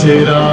अंधेरा।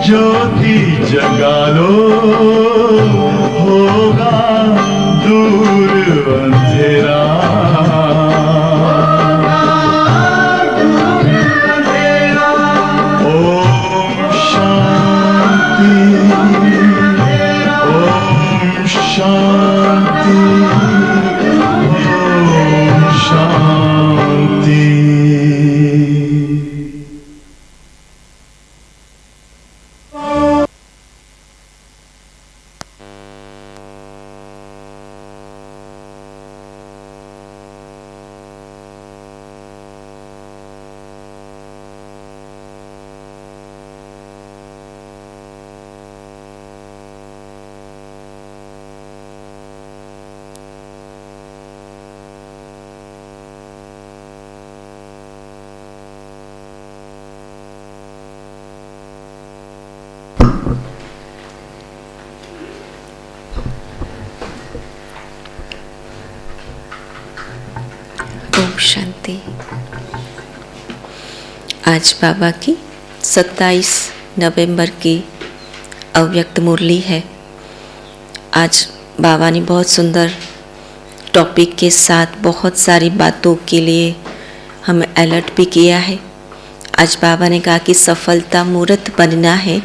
ज्योति जगा लो, होगा दूर अंधेरा। ओम शांति, ओम शांति, ओम शांति। ओम शांति। आज बाबा की 27 नवंबर की अव्यक्त मुरली है। आज बाबा ने बहुत सुंदर टॉपिक के साथ बहुत सारी बातों के लिए हमें अलर्ट भी किया है। आज बाबा ने कहा कि सफलता मूर्त बनना है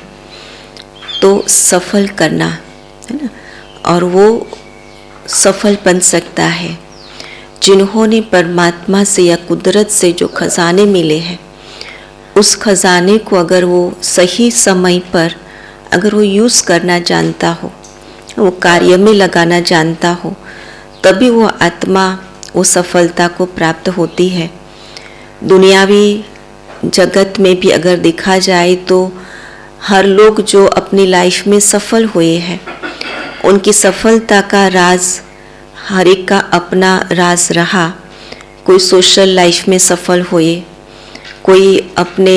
तो सफल करना है ना, और वो सफल बन सकता है जिन्होंने परमात्मा से या कुदरत से जो खजाने मिले हैं, उस खजाने को अगर वो सही समय पर अगर वो यूज़ करना जानता हो, वो कार्य में लगाना जानता हो, तभी वो आत्मा वो सफलता को प्राप्त होती है। दुनियावी जगत में भी अगर देखा जाए तो हर लोग जो अपनी लाइफ में सफल हुए हैं, उनकी सफलता का राज हर एक का अपना राज रहा। कोई सोशल लाइफ में सफल हुए, कोई अपने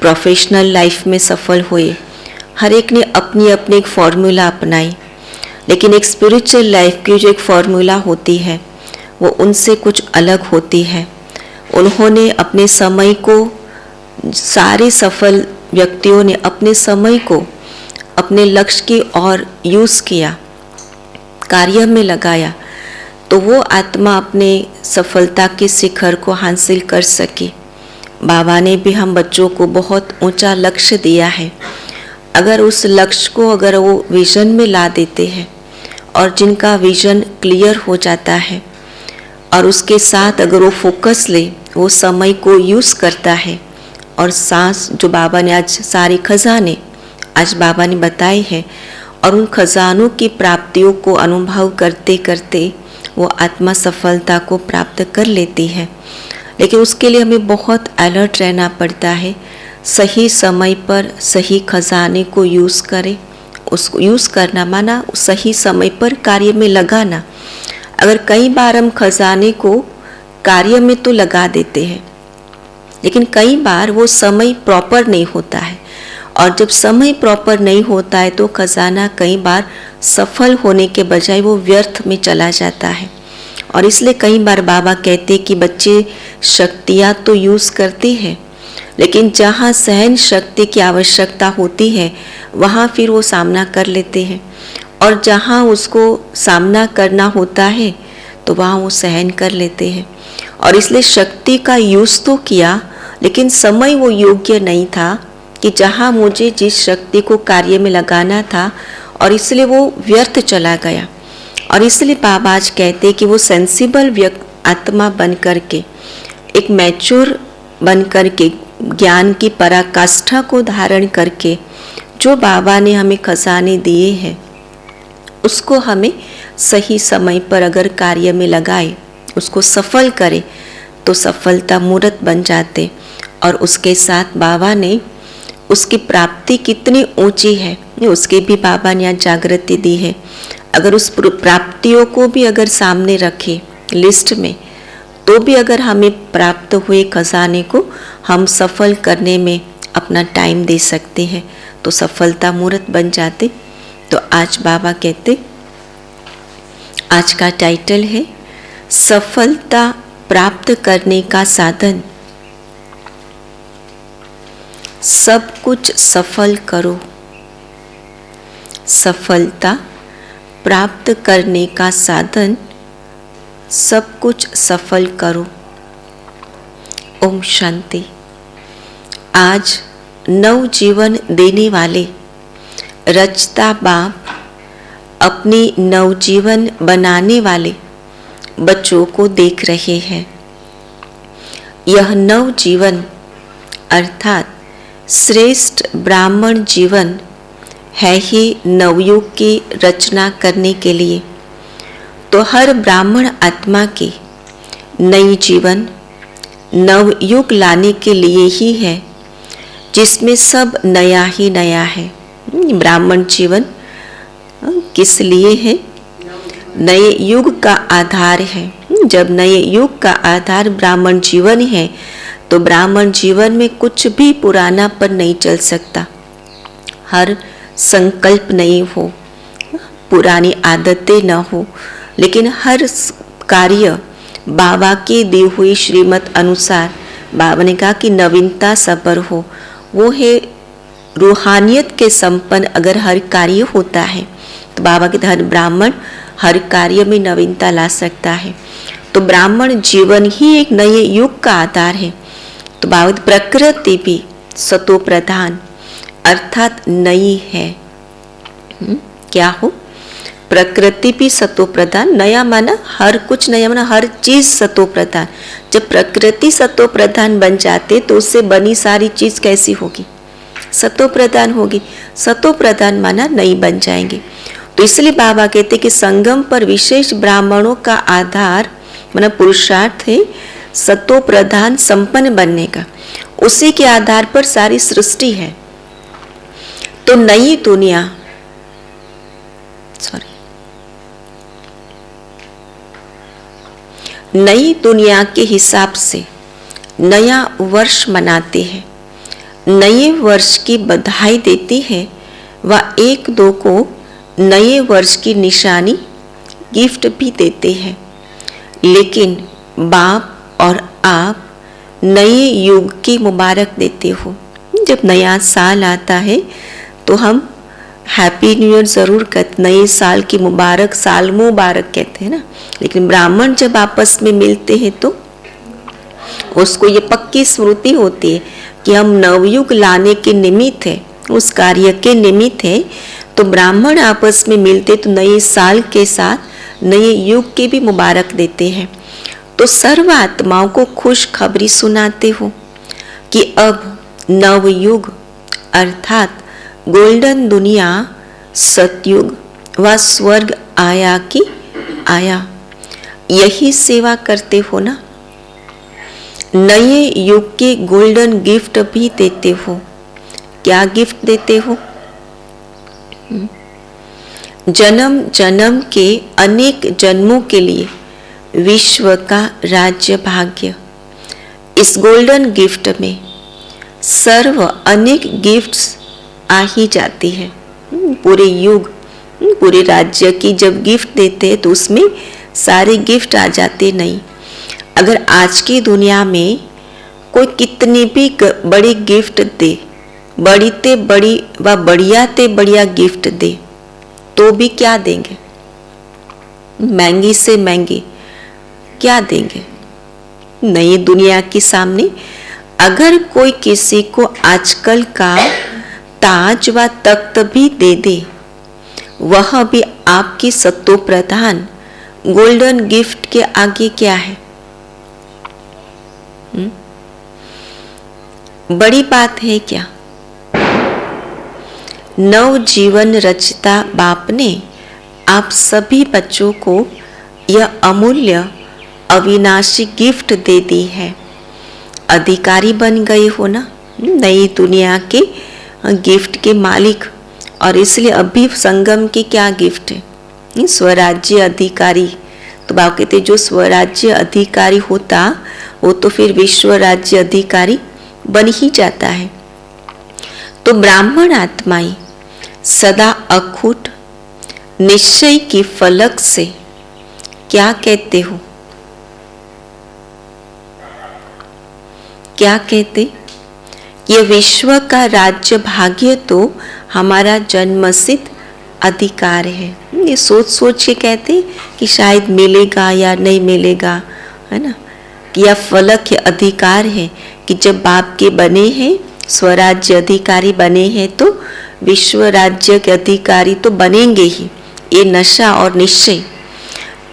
प्रोफेशनल लाइफ में सफल हुए, हर एक ने अपनी अपनी एक फॉर्मूला अपनाई। लेकिन एक स्पिरिचुअल लाइफ की जो एक फॉर्मूला होती है वो उनसे कुछ अलग होती है। उन्होंने अपने समय को, सारे सफल व्यक्तियों ने अपने समय को अपने लक्ष्य की ओर यूज़ किया, कार्य में लगाया, तो वो आत्मा अपने सफलता के शिखर को हासिल कर सकी। बाबा ने भी हम बच्चों को बहुत ऊंचा लक्ष्य दिया है। अगर उस लक्ष्य को अगर वो विज़न में ला देते हैं और जिनका विज़न क्लियर हो जाता है और उसके साथ अगर वो फोकस ले, वो समय को यूज़ करता है और सांस जो बाबा ने आज सारे खजाने आज बाबा ने बताए हैं और उन खजानों की प्राप्तियों को अनुभव करते करते वो आत्मा सफलता को प्राप्त कर लेती है। लेकिन उसके लिए हमें बहुत अलर्ट रहना पड़ता है। सही समय पर सही खजाने को यूज़ करें। उसको यूज़ करना माना सही समय पर कार्य में लगाना। अगर कई बार हम खजाने को कार्य में तो लगा देते हैं, लेकिन कई बार वो समय प्रॉपर नहीं होता है, और जब समय प्रॉपर नहीं होता है तो खजाना कई बार सफल होने के बजाय वो व्यर्थ में चला जाता है। और इसलिए कई बार बाबा कहते हैं कि बच्चे शक्तियाँ तो यूज़ करते हैं, लेकिन जहाँ सहन शक्ति की आवश्यकता होती है वहाँ फिर वो सामना कर लेते हैं। और जहाँ उसको सामना करना होता है तो वहाँ वो सहन कर लेते हैं। और इसलिए शक्ति का यूज़ तो किया, लेकिन समय वो योग्य नहीं था कि जहाँ मुझे जिस शक्ति को कार्य में लगाना था, और इसलिए वो व्यर्थ चला गया। और इसलिए बाबा आज कहते कि वो सेंसिबल आत्मा बन करके, एक मैच्योर बन करके, ज्ञान की पराकाष्ठा को धारण करके जो बाबा ने हमें खजाने दिए हैं उसको हमें सही समय पर अगर कार्य में लगाए, उसको सफल करें, तो सफलता मूर्त बन जाते। और उसके साथ बाबा ने उसकी प्राप्ति कितनी ऊंची है उसकी भी बाबा ने आज जागृति दी है। अगर उस प्राप्तियों को भी अगर सामने रखे लिस्ट में, तो भी अगर हमें प्राप्त हुए खजाने को हम सफल करने में अपना टाइम दे सकते हैं, तो सफलता मूर्त बन जाते। तो आज बाबा कहते, आज का टाइटल है सफलता प्राप्त करने का साधन। सब कुछ सफल करो। सफलता प्राप्त करने का साधन, सब कुछ सफल करो। ओम शांति। आज नव जीवन देने वाले रचता बाप अपनी नवजीवन बनाने वाले बच्चों को देख रहे हैं। यह नव जीवन अर्थात श्रेष्ठ ब्राह्मण जीवन है ही नवयुग की रचना करने के लिए। तो हर ब्राह्मण आत्मा के नई जीवन नवयुग लाने के लिए ही है, जिसमें सब नया ही नया है। ब्राह्मण जीवन किस लिए है? नए युग का आधार है। जब नए युग का आधार ब्राह्मण जीवन है, तो ब्राह्मण जीवन में कुछ भी पुराना पर नहीं चल सकता। हर संकल्प नहीं हो, पुरानी आदतें न हो, लेकिन हर कार्य बाबा की दी हुई श्रीमत अनुसार, बाबा ने कहा कि नवीनता सबर हो, वो है रूहानियत के संपन्न अगर हर कार्य होता है, तो बाबा के हर ब्राह्मण हर कार्य में नवीनता ला सकता है। तो ब्राह्मण जीवन ही एक नए युग का आधार है। तो बाबा प्रकृति भी सतो प्रधान अर्थात नई है। क्या हो? प्रकृति भी सतो प्रधान। नया माना हर कुछ नया, माना हर चीज सतो प्रधान। जब प्रकृति सतो प्रधान बन जाते तो उससे बनी सारी चीज कैसी होगी? सतो प्रधान होगी। सतो प्रधान माना नई बन जाएंगे। तो इसलिए बाबा कहते कि संगम पर विशेष ब्राह्मणों का आधार माना पुरुषार्थ है सतो प्रधान संपन्न बनने का। उसी के आधार पर सारी सृष्टि है। तो नई दुनिया नई दुनिया के हिसाब से नया वर्ष मनाते हैं, नए वर्ष की बधाई देती है व एक दो को नए वर्ष की निशानी गिफ्ट भी देते हैं। लेकिन बाप और आप नए युग की मुबारक देते हो। जब नया साल आता है तो हम हैप्पी न्यू ईयर ज़रूर कहते, नए साल की मुबारक, साल मुबारक कहते हैं ना। लेकिन ब्राह्मण जब आपस में मिलते हैं तो उसको ये पक्की स्मृति होती है कि हम नवयुग लाने के निमित्त है, उस कार्य के निमित्त है। तो ब्राह्मण आपस में मिलते तो नए साल के साथ नए युग के भी मुबारक देते हैं। तो सर्व आत्माओं को खुशखबरी सुनाते हो कि अब नवयुग अर्थात गोल्डन दुनिया सतयुग व स्वर्ग आया कि आया। यही सेवा करते हो ना। नए युग के गोल्डन गिफ्ट भी देते हो। क्या गिफ्ट देते हो? जन्म जन्म के अनेक जन्मों के लिए विश्व का राज्य भाग्य। इस गोल्डन गिफ्ट में सर्व अनेक गिफ्ट्स आ ही जाती है। पूरे युग, पूरे राज्य की जब गिफ्ट देते हैं तो उसमें सारे गिफ्ट आ जाते नहीं। अगर आज की दुनिया में कोई कितनी भी बड़ी गिफ्ट दे, बड़ी ते बड़ी व बढ़िया ते बढ़िया गिफ्ट दे, तो भी क्या देंगे, महंगी से महंगी क्या देंगे। नई दुनिया के सामने अगर कोई किसी को आजकल का ताज व तख्त भी दे दे, वह भी आपकी सत्तो प्रधान गोल्डन गिफ्ट के आगे क्या है। बड़ी बात है क्या। नव जीवन रचता बाप ने आप सभी बच्चों को यह अमूल्य अविनाशी गिफ्ट दे दी है। अधिकारी बन गए हो ना नई दुनिया के गिफ्ट के मालिक। और इसलिए अभी संगम की क्या गिफ्ट है, स्वराज्य अधिकारी। तो बाप कहते जो स्वराज्य अधिकारी होता वो तो फिर विश्व राज्य अधिकारी बन ही जाता है। तो ब्राह्मण आत्माएं सदा अखूट निश्चय की फलक से क्या कहते हो, क्या कहते, ये विश्व का राज्य भाग्य तो हमारा जन्मसिद्ध अधिकार है। ये सोच सोच के कहते कि शायद मिलेगा या नहीं मिलेगा, है ना। यह फलक है, अधिकार है कि जब बाप के बने हैं स्वराज्य अधिकारी बने हैं तो विश्व राज्य के अधिकारी तो बनेंगे ही। ये नशा और निश्चय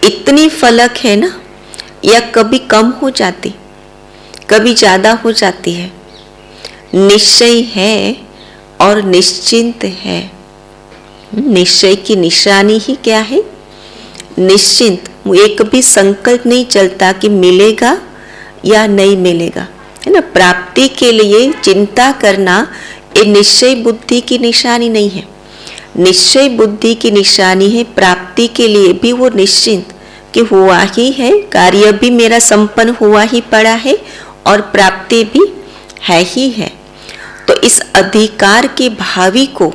इतनी फलक है ना, यह कभी कम हो जाती कभी ज़्यादा हो जाती है। निश्चय है और निश्चिंत है। निश्चय की निशानी ही क्या है, निश्चिंत। एक भी संकल्प नहीं चलता कि मिलेगा या नहीं मिलेगा, है ना। प्राप्ति के लिए चिंता करना ये निश्चय बुद्धि की निशानी नहीं है। निश्चय बुद्धि की निशानी है प्राप्ति के लिए भी वो निश्चिंत कि हुआ ही है, कार्य भी मेरा संपन्न हुआ ही पड़ा है और प्राप्ति भी है ही है। तो इस अधिकार के भावी को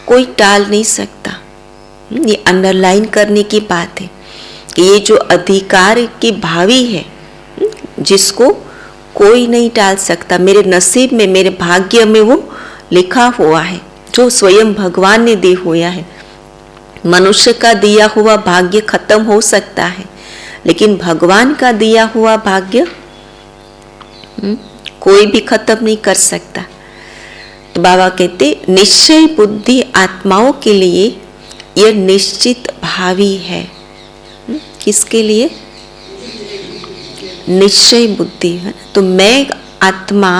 कोई टाल नहीं सकता। ये अंडरलाइन करने की बात है कि ये जो अधिकार की भावी है जिसको कोई नहीं टाल सकता। मेरे नसीब में, मेरे भाग्य में वो लिखा हुआ है जो स्वयं भगवान ने दे हुआ है। मनुष्य का दिया हुआ भाग्य खत्म हो सकता है, लेकिन भगवान का दिया हुआ भाग्य कोई भी खत्म नहीं कर सकता। तो बाबा कहते निश्चय बुद्धि आत्माओं के लिए यह निश्चित भावी है। किसके लिए, निश्चय बुद्धि है। तो मैं आत्मा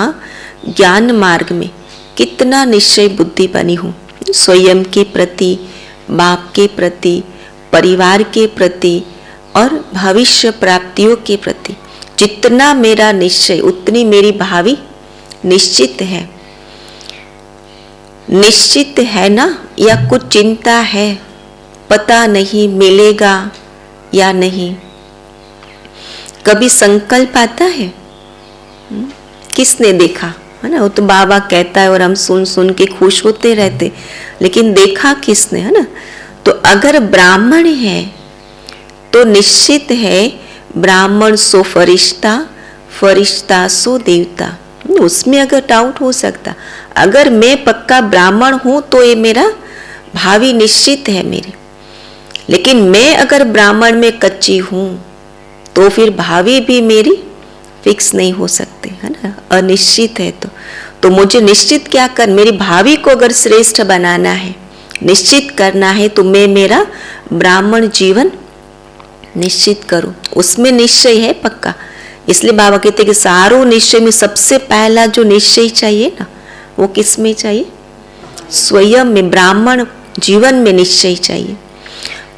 ज्ञान मार्ग में कितना निश्चय बुद्धि बनी हूँ, स्वयं के प्रति, बाप के प्रति, परिवार के प्रति और भविष्य प्राप्तियों के प्रति। जितना मेरा निश्चय उतनी मेरी भावी निश्चित है। निश्चित है ना, या कुछ चिंता है, पता नहीं मिलेगा या नहीं। कभी संकल्प आता है, किसने देखा, है ना। वो तो बाबा कहता है और हम सुन सुन के खुश होते रहते, लेकिन देखा किसने, है ना। तो अगर ब्राह्मण है तो निश्चित है ब्राह्मण सो फरिश्ता, फरिश्ता सो देवता। उसमें अगर डाउट हो सकता, अगर मैं पक्का ब्राह्मण हूं तो ये मेरा भावी निश्चित है मेरी। लेकिन मैं अगर ब्राह्मण में कच्ची हूं तो फिर भावी भी मेरी फिक्स नहीं हो सकते, है ना, अनिश्चित है। तो मुझे निश्चित क्या कर, मेरी भावी को अगर श्रेष्ठ बनाना है, निश्चित करना है, तो मैं मेरा ब्राह्मण जीवन निश्चित करूं। उसमें निश्चय है पक्का। इसलिए बाबा कहते हैं कि सारों निश्चय में सबसे पहला जो निश्चय चाहिए ना, वो किस में चाहिए, स्वयं में, ब्राह्मण जीवन में निश्चय चाहिए।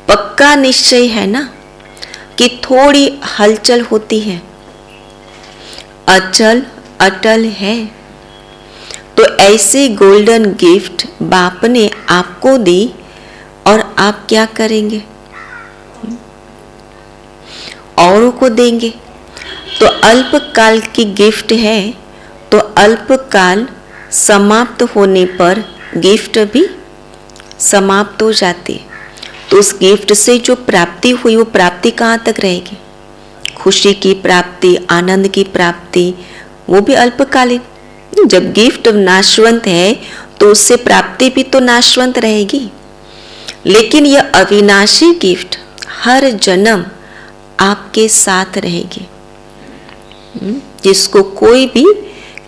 पक्का निश्चय है ना कि थोड़ी हलचल होती है, अचल अटल है। तो ऐसे गोल्डन गिफ्ट बाप ने आपको दी और आप क्या करेंगे, औरों को देंगे। तो अल्पकाल की गिफ्ट है, तो अल्पकाल समाप्त होने पर गिफ्ट भी समाप्त हो जाती है। तो उस गिफ्ट से जो प्राप्ति हुई वो प्राप्ति कहाँ तक रहेगी, खुशी की प्राप्ति, आनंद की प्राप्ति, वो भी अल्पकालीन। जब गिफ्ट नाशवंत है तो उससे प्राप्ति भी तो नाशवंत रहेगी। लेकिन यह अविनाशी गिफ्ट हर जन्म आपके साथ रहेगी, जिसको कोई भी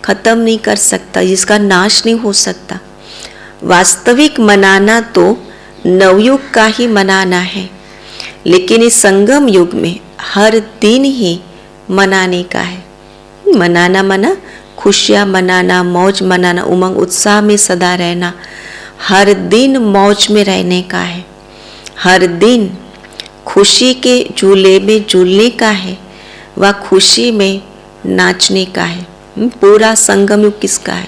खत्म नहीं कर सकता, जिसका नाश नहीं हो सकता। वास्तविक मनाना तो नवयुग का ही मनाना है, लेकिन इस संगम युग में हर दिन ही मनाने का है। मनाना मना खुशियाँ मनाना, मौज मनाना, उमंग उत्साह में सदा रहना, हर दिन मौज में रहने का है, हर दिन खुशी के झूले में झूलने का है, व खुशी में नाचने का है। पूरा संगम युग किसका है?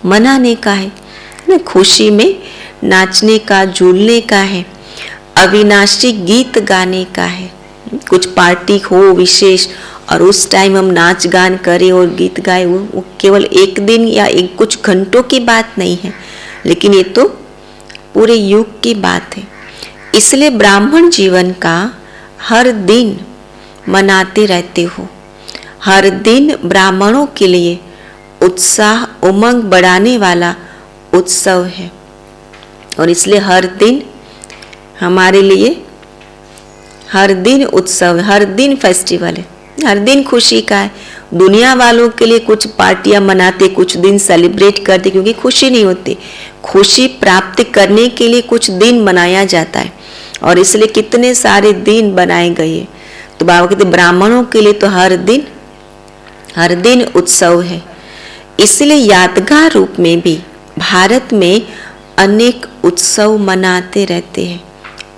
मनाने का है ना, खुशी में नाचने का, झूलने का है, अविनाशी गीत गाने का है। कुछ पार्टी हो विशेष और उस टाइम हम नाच गान करें और गीत गाए, वो केवल एक दिन या एक कुछ घंटों की बात नहीं है, लेकिन ये तो पूरे युग की बात है। इसलिए ब्राह्मण जीवन का हर दिन मनाते रहते हो। हर दिन ब्राह्मणों के लिए उत्साह उमंग बढ़ाने वाला उत्सव है, और इसलिए हर दिन हमारे लिए हर दिन उत्सव है, हर दिन फेस्टिवल है, हर दिन खुशी का है। दुनिया वालों के लिए कुछ पार्टियां मनाते, कुछ दिन सेलिब्रेट करते, क्योंकि खुशी नहीं होती। खुशी प्राप्त करने के लिए कुछ दिन मनाया जाता है, और इसलिए कितने सारे दिन बनाए गए। तो बाबा कहते ब्राह्मणों के लिए तो हर दिन उत्सव है। इसलिए यादगार रूप में भी भारत में अनेक उत्सव मनाते रहते हैं।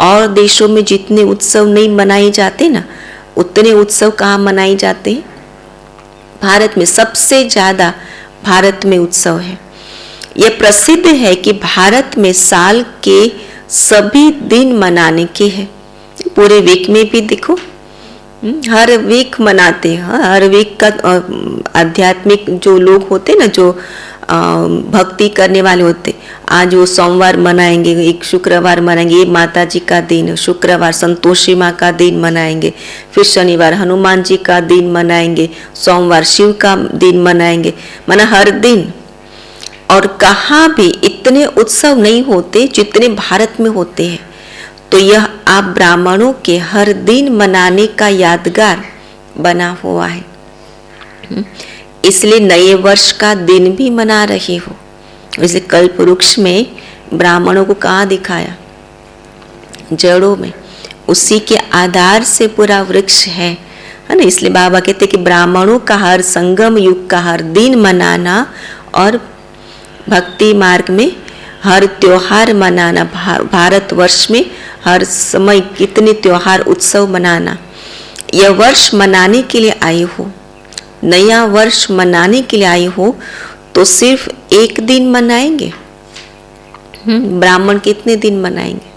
और देशों में जितने उत्सव नहीं मनाए जाते ना, उतने उत्सव कहाँ मनाए जाते हैं? भारत में सबसे ज्यादा भारत में उत्सव है। यह प्रसिद्ध है कि भारत में साल के सभी दिन मनाने के हैं। पूरे वीक में भी देखो, हर वीक मनाते हैं। हर वीक का आध्यात्मिक जो लोग होते ना, जो भक्ति करने वाले होते, आज वो सोमवार मनाएंगे, एक शुक्रवार मनाएंगे, ये माता जी का दिन, शुक्रवार संतोषी माँ का दिन मनाएंगे, फिर शनिवार हनुमान जी का दिन मनाएंगे, सोमवार शिव का दिन मनाएंगे, माना हर दिन। और कहाँ भी इतने उत्सव नहीं होते जितने भारत में होते हैं। तो यह आप ब्राह्मणों के हर दिन मनाने का यादगार बना हुआ है। इसलिए नए वर्ष का दिन भी मना रही हो। इसलिए कल्प वृक्ष में ब्राह्मणों को कहाँ दिखाया? जड़ों में, उसी के आधार से पूरा वृक्ष है ना। इसलिए बाबा कहते कि ब्राह्मणों का हर संगम युग का हर दिन मनाना और भक्ति मार्ग में हर त्योहार मनाना, भारतवर्ष में हर समय कितने त्योहार उत्सव मनाना। यह वर्ष मनाने के लिए आई हो, नया वर्ष मनाने के लिए आई हो, तो सिर्फ एक दिन मनाएंगे? ब्राह्मण कितने दिन मनाएंगे?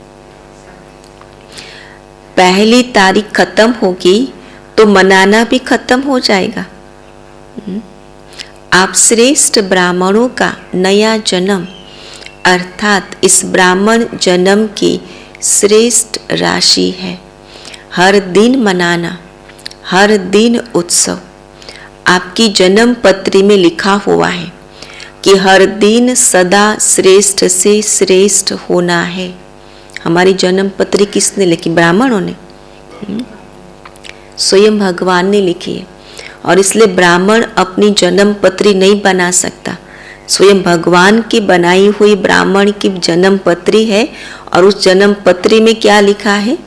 पहली तारीख खत्म होगी तो मनाना भी खत्म हो जाएगा। आप श्रेष्ठ ब्राह्मणों का नया जन्म अर्थात इस ब्राह्मण जन्म की श्रेष्ठ राशि है। हर दिन मनाना, हर दिन उत्सव। आपकी जन्म पत्री में लिखा हुआ है कि हर दिन सदा श्रेष्ठ से श्रेष्ठ होना है। हमारी जन्म पत्री किसने लिखी? ब्राह्मणों ने, स्वयं भगवान ने लिखी है। और इसलिए ब्राह्मण अपनी जन्म पत्री नहीं बना सकता, स्वयं भगवान की बनाई हुई ब्राह्मण की जन्म पत्री है। और उस जन्म पत्री में क्या लिखा है?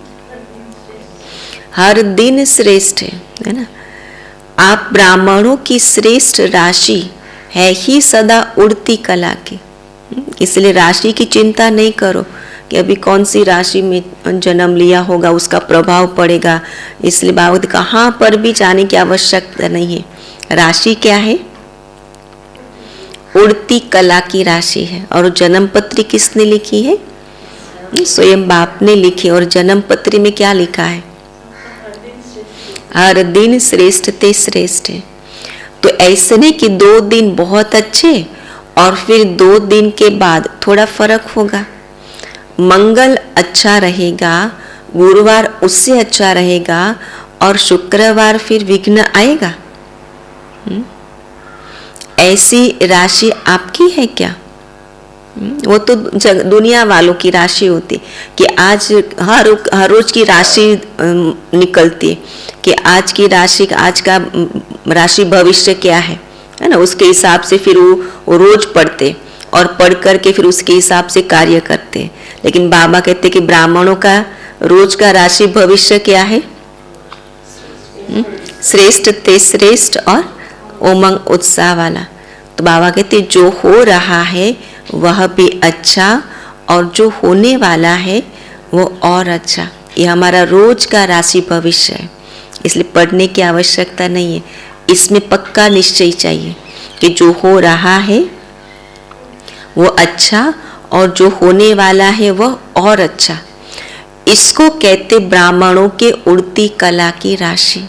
हर दिन श्रेष्ठ है ना। आप ब्राह्मणों की श्रेष्ठ राशि है ही सदा उड़ती कला की। इसलिए राशि की चिंता नहीं करो कि अभी कौन सी राशि में जन्म लिया होगा, उसका प्रभाव पड़ेगा। इसलिए बाबा कहाँ पर भी जाने की आवश्यकता नहीं है। राशि क्या है? उड़ती कला की राशि है। और जन्म पत्री किसने लिखी है? स्वयं बाप ने लिखी। और जन्म पत्री में क्या लिखा है? हर दिन श्रेष्ठ ते श्रेष्ठ है। तो ऐसे नहीं कि 2 दिन बहुत अच्छे और फिर 2 दिन के बाद थोड़ा फर्क होगा। मंगल अच्छा रहेगा, गुरुवार उससे अच्छा रहेगा, और शुक्रवार फिर विघ्न आएगा। ऐसी राशि आपकी है क्या? वो तो दुनिया वालों की राशि होती कि आज हर रोज की राशि निकलती है कि आज की राशि, आज का राशि भविष्य क्या है ना, उसके हिसाब से फिर वो रोज पढ़ते और पढ़ करके फिर उसके हिसाब से कार्य करते। लेकिन बाबा कहते कि ब्राह्मणों का रोज का राशि भविष्य क्या है? श्रेष्ठ ते श्रेष्ठ और उमंग उत्साह वाला। तो बाबा कहते जो हो रहा है वह भी अच्छा और जो होने वाला है वो और अच्छा। ये हमारा रोज का राशि भविष्य है, इसलिए पढ़ने की आवश्यकता नहीं है। इसमें पक्का निश्चय चाहिए कि जो हो रहा है वो अच्छा और जो होने वाला है वह और अच्छा। इसको कहते ब्राह्मणों के उड़ती कला की राशि।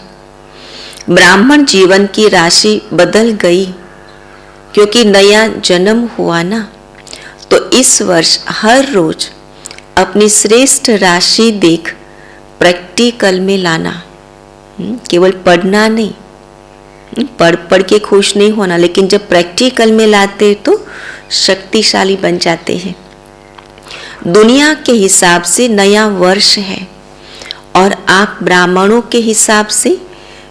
ब्राह्मण जीवन की राशि बदल गई क्योंकि नया जन्म हुआ ना। तो इस वर्ष हर रोज अपनी श्रेष्ठ राशि देख प्रैक्टिकल में लाना। केवल पढ़ना नहीं, पढ़ के खुश नहीं होना, लेकिन जब प्रैक्टिकल में लाते तो शक्तिशाली बन जाते हैं। दुनिया के हिसाब से नया वर्ष है और आप ब्राह्मणों के हिसाब से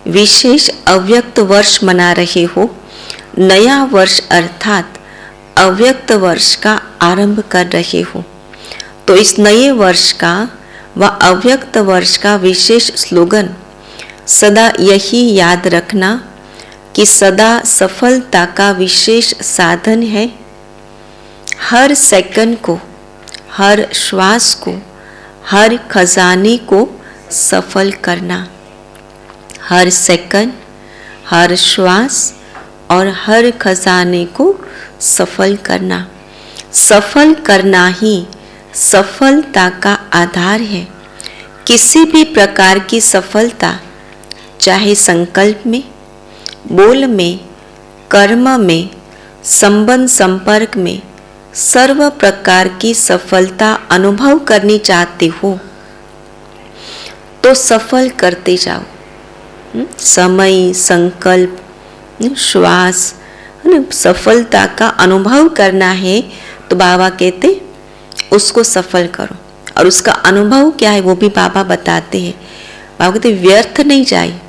विशेष अव्यक्त वर्ष मना रहे हो। नया वर्ष अर्थात अव्यक्त वर्ष का आरंभ कर रहे हो। तो इस नए वर्ष का व अव्यक्त वर्ष का विशेष स्लोगन सदा यही याद रखना कि सदा सफलता का विशेष साधन है। हर सेकंड को, हर श्वास को, हर खजाने को सफल करना। हर सेकंड, हर श्वास और हर खजाने को सफल करना। सफल करना ही सफलता का आधार है। किसी भी प्रकार की सफलता, चाहे संकल्प में, बोल में, कर्म में, संबंध संपर्क में, सर्व प्रकार की सफलता अनुभव करनी चाहते हो तो सफल करते जाओ। समय, संकल्प, श्वास, सफलता का अनुभव करना है तो बाबा कहते उसको सफल करो। और उसका अनुभव क्या है वो भी बाबा बताते हैं। बाबा कहते व्यर्थ नहीं जाए,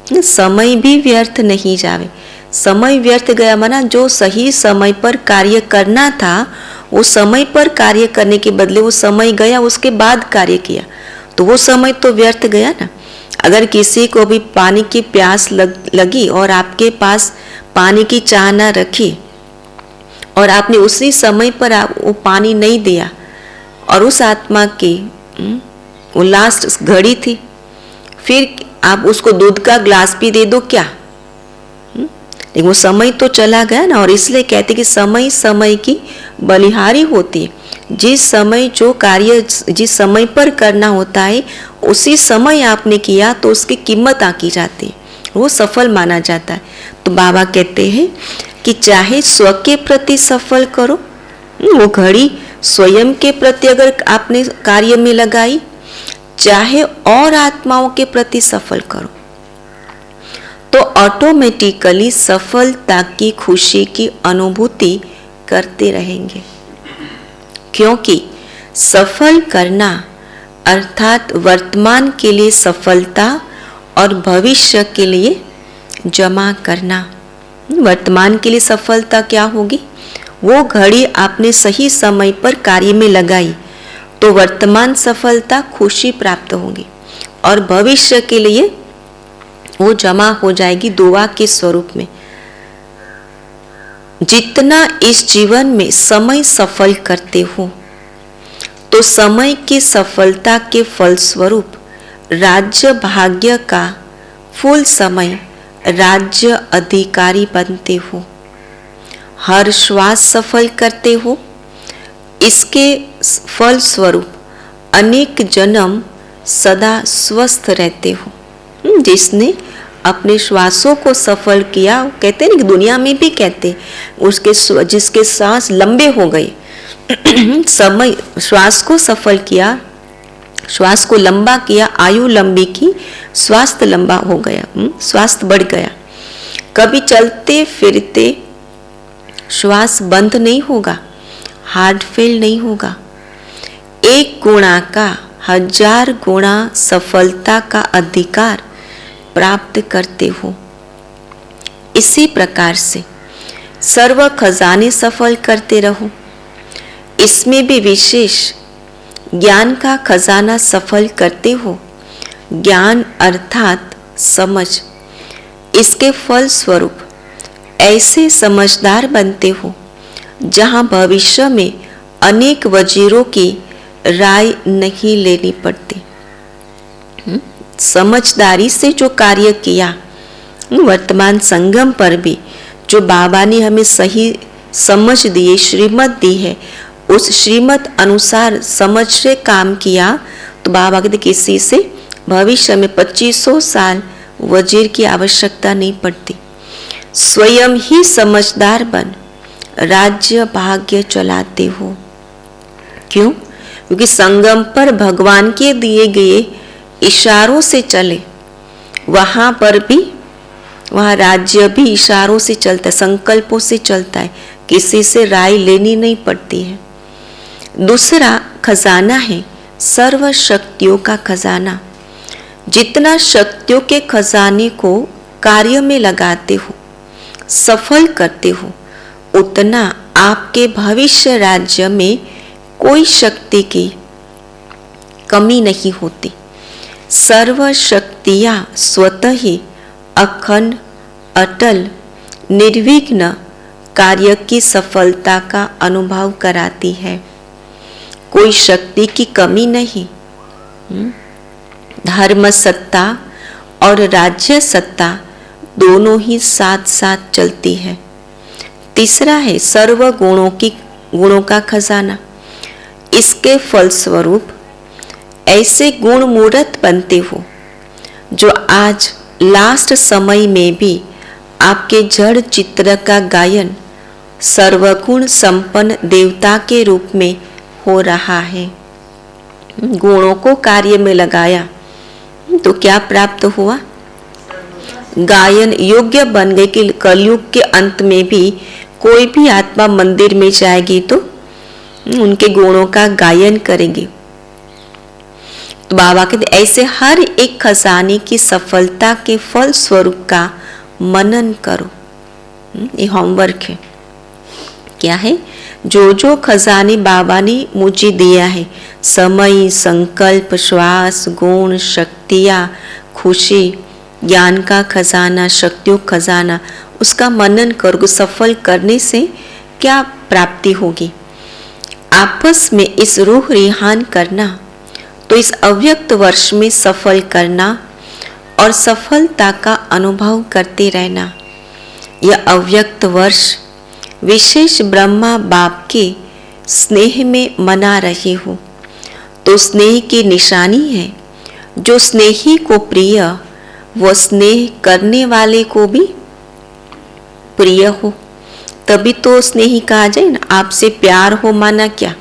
समय भी व्यर्थ नहीं जावे। समय व्यर्थ गया माना जो सही समय पर कार्य करना था वो समय पर कार्य करने के बदले वो समय गया उसके बाद कार्य किया तो वो समय तो व्यर्थ गया ना। अगर किसी को भी पानी की प्यास लगी और आपके पास पानी की चाह ना रखी और आपने उसी समय पर वो पानी नहीं दिया और उस आत्मा की वो लास्ट घड़ी थी, फिर आप उसको दूध का ग्लास भी दे दो क्या? लेकिन वो समय तो चला गया ना। और इसलिए कहते कि समय समय की बलिहारी होती है। जिस समय जो कार्य जिस समय पर करना होता है उसी समय आपने किया तो उसकी कीमत आकी जाती है, वो सफल माना जाता है। तो बाबा कहते हैं कि चाहे स्व के प्रति सफल करो, वो घड़ी स्वयं के प्रति अगर आपने कार्य में लगाई, चाहे और आत्माओं के प्रति सफल करो तो ऑटोमेटिकली सफलता की खुशी की अनुभूति करते रहेंगे। क्योंकि सफल करना अर्थात वर्तमान के लिए सफलता और भविष्य के लिए जमा करना। वर्तमान के लिए सफलता क्या होगी? वो घड़ी आपने सही समय पर कार्य में लगाई तो वर्तमान सफलता खुशी प्राप्त होगी और भविष्य के लिए वो जमा हो जाएगी दुआ के स्वरूप में। जितना इस जीवन में समय सफल करते हो तो समय की सफलता के फलस्वरूप राज्य भाग्य का फुल समय राज्य अधिकारी बनते हो। हर श्वास सफल करते हो, इसके फलस्वरूप अनेक जन्म सदा स्वस्थ रहते हो। जिसने अपने श्वासों को सफल किया, कहते हैं ना, दुनिया में भी कहते उसके जिसके सांस लंबे हो गए समय श्वास को सफल किया, श्वास को लंबा किया, आयु लंबी की, स्वास्थ्य लंबा हो गया, स्वास्थ्य बढ़ गया। कभी चलते फिरते श्वास बंद नहीं होगा, हार्ट फेल नहीं होगा। 1 गुणा का 1000 गुणा सफलता का अधिकार प्राप्त करते हो। इसी प्रकार से सर्व खजाने सफल करते रहो। इसमें भी विशेष ज्ञान का खजाना सफल करते हो। ज्ञान अर्थात समझ। इसके फल स्वरूप ऐसे समझदार बनते हो जहां भविष्य में अनेक वजीरों की राय नहीं लेनी पड़ती। समझदारी से जो कार्य किया, वर्तमान संगम पर भी जो बाबा ने हमें सही समझ दी, श्रीमत दी है, उस श्रीमत अनुसार समझ से काम किया तो बाबा कहते किसी से भविष्य में 2500 साल वजीर की आवश्यकता नहीं पड़ती। स्वयं ही समझदार बन राज्य भाग्य चलाते हो। क्यों? क्योंकि संगम पर भगवान के दिए गए इशारों से चले, वहां पर भी वहां राज्य भी इशारों से चलता है, संकल्पों से चलता है, किसी से राय लेनी नहीं पड़ती है। दूसरा खजाना है सर्व शक्तियों का खजाना। जितना शक्तियों के खजाने को कार्य में लगाते हो, सफल करते हो, उतना आपके भविष्य राज्य में कोई शक्ति की कमी नहीं होती। सर्व शक्तियां स्वतः ही अखंड, अटल, निर्विघ्न कार्य की सफलता का अनुभव कराती है। कोई शक्ति की कमी नहीं। धर्म सत्ता और राज्य सत्ता दोनों ही साथ साथ चलती है। तीसरा है सर्व गुणों का खजाना। इसके फलस्वरूप ऐसे गुण मूर्त बनते हो जो आज लास्ट समय में भी आपके जड़ चित्र का गायन सर्वगुण संपन्न देवता के रूप में हो रहा है। गुणों को कार्य में लगाया तो क्या प्राप्त हुआ? गायन योग्य बन गए कि कलयुग के अंत में भी कोई भी आत्मा मंदिर में जाएगी तो उनके गुणों का गायन करेंगे। तो बाबा कहते ऐसे हर एक खजाने की सफलता के फल स्वरूप का मनन करो। ये होमवर्क है। क्या है? जो खजाने बाबा ने मुझे दिया है, समय, संकल्प, श्वास, गुण, शक्तियाँ, खुशी, ज्ञान का खजाना, शक्तियों खजाना, उसका मनन करो। सफल करने से क्या प्राप्ति होगी? आपस में इस रूह रिहान करना, तो इस अव्यक्त वर्ष में सफल करना और सफलता का अनुभव करते रहना। यह अव्यक्त वर्ष विशेष ब्रह्मा बाप के स्नेह में मना रहे हो तो स्नेह की निशानी है। जो स्नेही को प्रिय, वो स्नेह करने वाले को भी प्रिय हो, तभी तो स्नेही कहा जाए ना। आपसे प्यार हो माना क्या?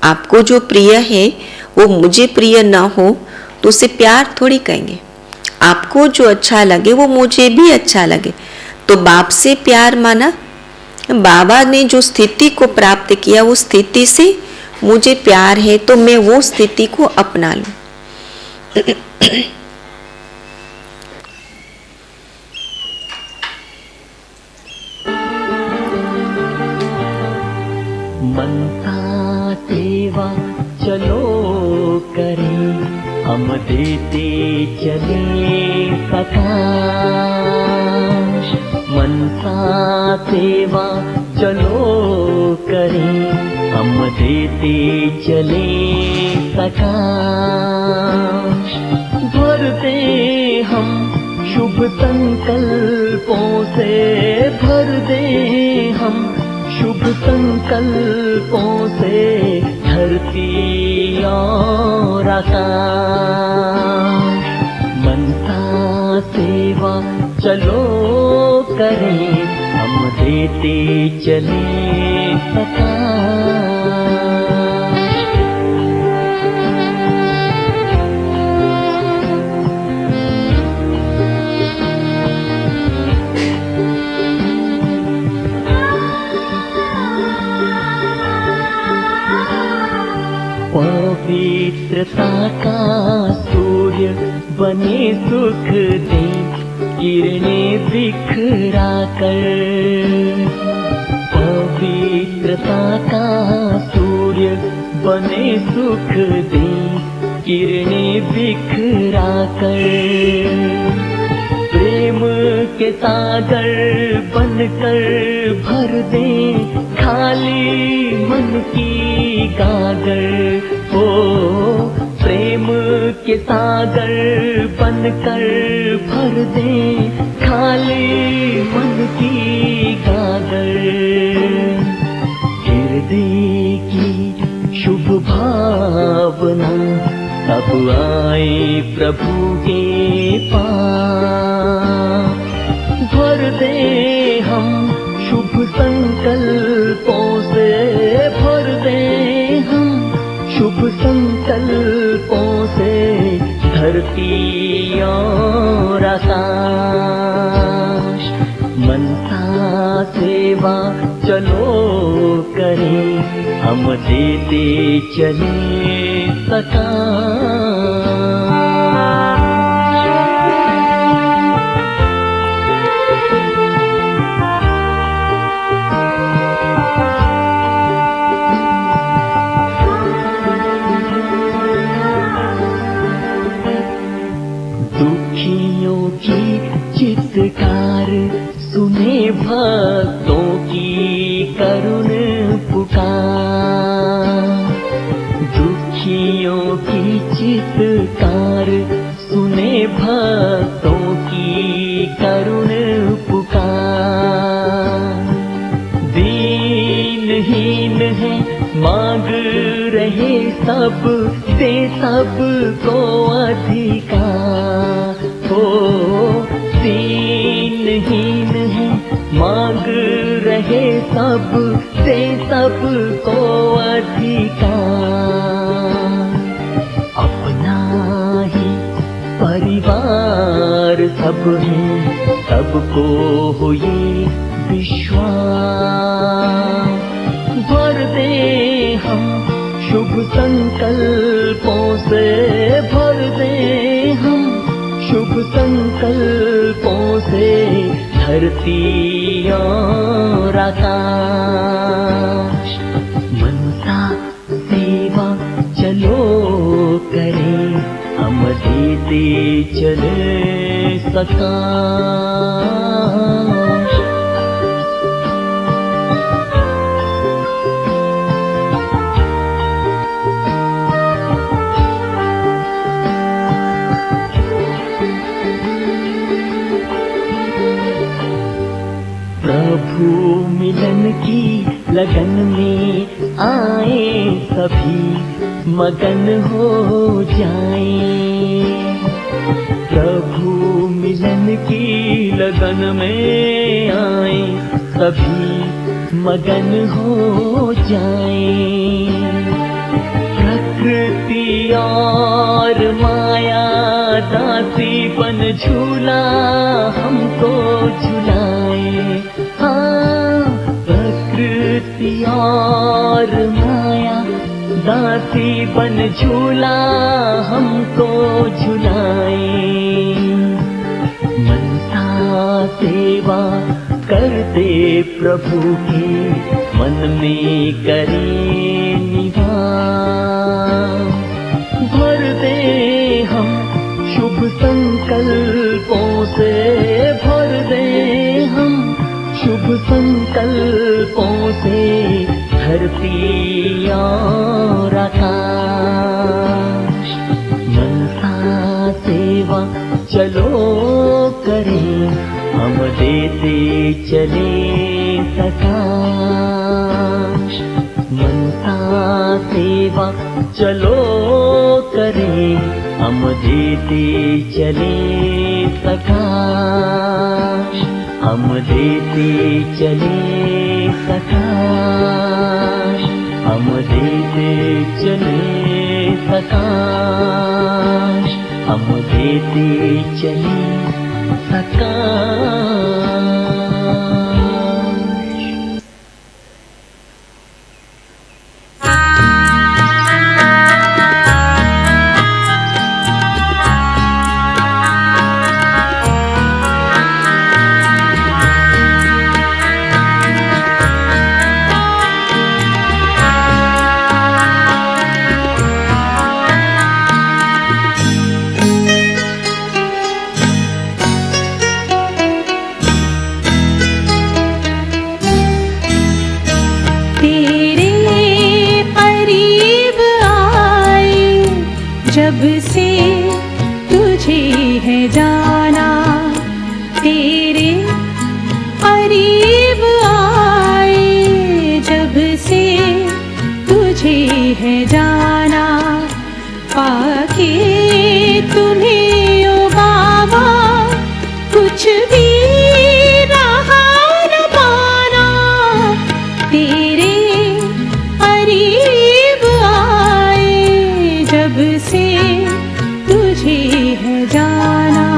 आपको जो प्रिय है वो मुझे प्रिय न हो तो उसे प्यार थोड़ी कहेंगे। आपको जो अच्छा लगे वो मुझे भी अच्छा लगे, तो बाप से प्यार माना। बाबा ने जो स्थिति को प्राप्त किया, वो स्थिति से मुझे प्यार है तो मैं वो स्थिति को अपना लूं। मनता सेवा चलो करें, हम देते चले प्रकाश। मनता सेवा चलो करें, हम देते चले प्रकाश। भर दे हम शुभ संकल्पों से, भर दे हम शुभ संकल्पों से धरती और आकाश। मनता सेवा चलो करें, हम देते चले प्रकाश। पवित्रता का सूर्य बने सुख दे किरणें बिखरा कर। पवित्रता का सूर्य बने सुख दे किरणें बिखरा कर। प्रेम के सागर बनकर भर दे खाली मन की गागर। ओ प्रेम के सागर बनकर भर दे खाली मन की गागर। हृदय की शुभ भावना तब आए प्रभु के पास। भर दे हम शुभ संकल्पों से, भर दे हम शुभ संकल्पों से धरती और आकाश। मनसा सेवा चलो करें, हम देते चले दुखियों की चित्कार सुने भक्तों की करुण पुकार। दुखियों की चित्कार सुने भक्तों की करुण पुकार। दीनहीन है मांग रहे सब दे सबको अधिकार। हो दीनहीन है मांग रहे सब दे सबको अधिकार। अपना ही परिवार सब है सबको हो ये विश्वास। भर दे हम शुभ संकल्पों से, भर दे हम शुभ संकल्पों से धरती और आकाश। मनसा सेवा चलो करें, हम देते चले सकाश। प्रभु मिलन की लगन में आए सभी मगन हो जाए। प्रभु मिलन की लगन में आए सभी मगन हो जाए। प्रकृति और माया दासी बन झूला हमको झुलाए। हाँ प्रकृति और माया दासी बन झूला हमको झुलाए। मनसा सेवा करते प्रभु के मन में करें निवास। भर दे हम शुभ संकल्पों से, भर दे हम शुभ संकल्पों से धरती और आकाश। मनसा सेवा चलो करें, हम देते चले सकाश। मनसा सेवा चलो करें, हम देते चले सकाश। हम देते चले सकाश। हम देते चले सकाश। हम देते चले सकाश। जब से तुझे है जाना, तेरे करीब आए। जब से तुझे है जाना, पाके तुम्हें ओ बाबा कुछ भी रहा न पाना। तेरे करीब आए, जब से तुझे है जाना।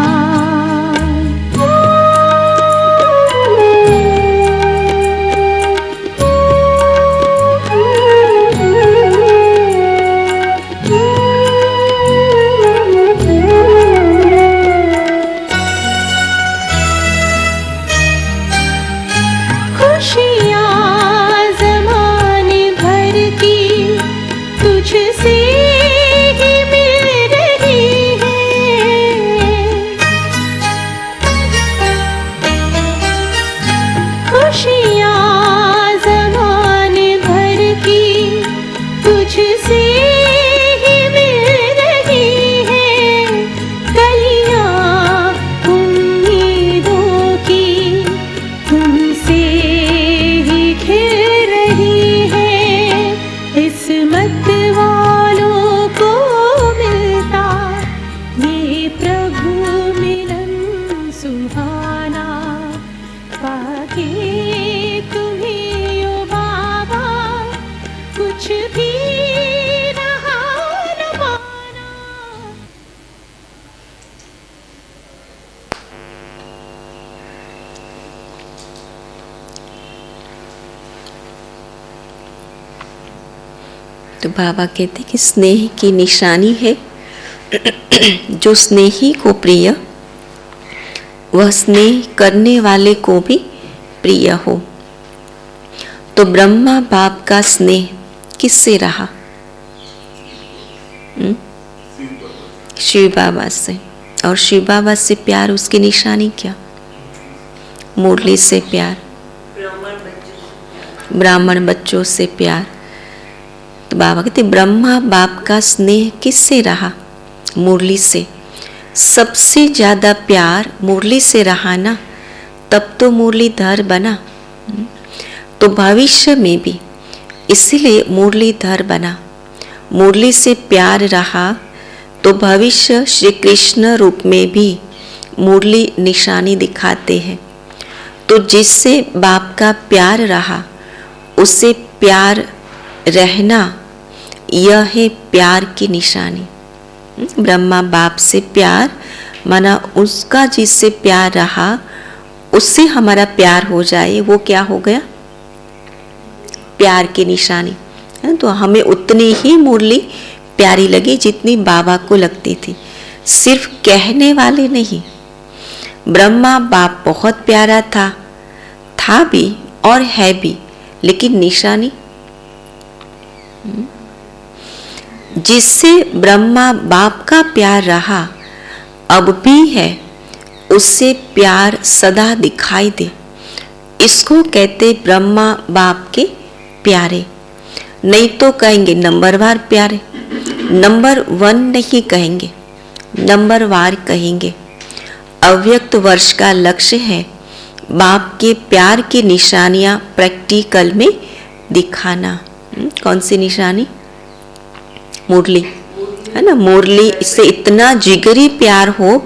तो बाबा कहते कि स्नेह की निशानी है, जो स्नेही को प्रिय, वह स्नेह करने वाले को भी प्रिय हो। तो ब्रह्मा बाप का स्नेह किससे रहा? शिव बाबा से। और शिव बाबा से प्यार, उसकी निशानी क्या? मुरली से प्यार, ब्राह्मण बच्चों से प्यार। तो बाबा कहते ब्रह्मा बाप का स्नेह किससे रहा? मुरली से। सबसे ज़्यादा प्यार मुरली से रहा ना, तब तो मुरलीधर बना। तो भविष्य में भी इसीलिए मुरलीधर बना। मुरली से प्यार रहा तो भविष्य श्री कृष्ण रूप में भी मुरली निशानी दिखाते हैं। तो जिससे बाप का प्यार रहा, उससे प्यार रहना, यह है प्यार की निशानी। ब्रह्मा बाप से प्यार माना उसका जिससे प्यार रहा, उससे हमारा प्यार हो जाए, वो क्या हो गया? प्यार की निशानी। तो हमें उतनी ही मुरली प्यारी लगी जितनी बाबा को लगती थी। सिर्फ कहने वाले नहीं, ब्रह्मा बाप बहुत प्यारा था भी और है भी, लेकिन निशानी जिससे ब्रह्मा बाप का प्यार रहा, अब भी है, उससे प्यार सदा दिखाई दे, इसको कहते ब्रह्मा बाप के प्यारे। नहीं तो कहेंगे नंबरवार प्यारे, नंबर 1 नहीं कहेंगे, नंबरवार कहेंगे। अव्यक्त वर्ष का लक्ष्य है बाप के प्यार की निशानियां प्रैक्टिकल में दिखाना। कौन सी निशानी? मुरली, है ना। मुरली इससे इतना जिगरी प्यार हो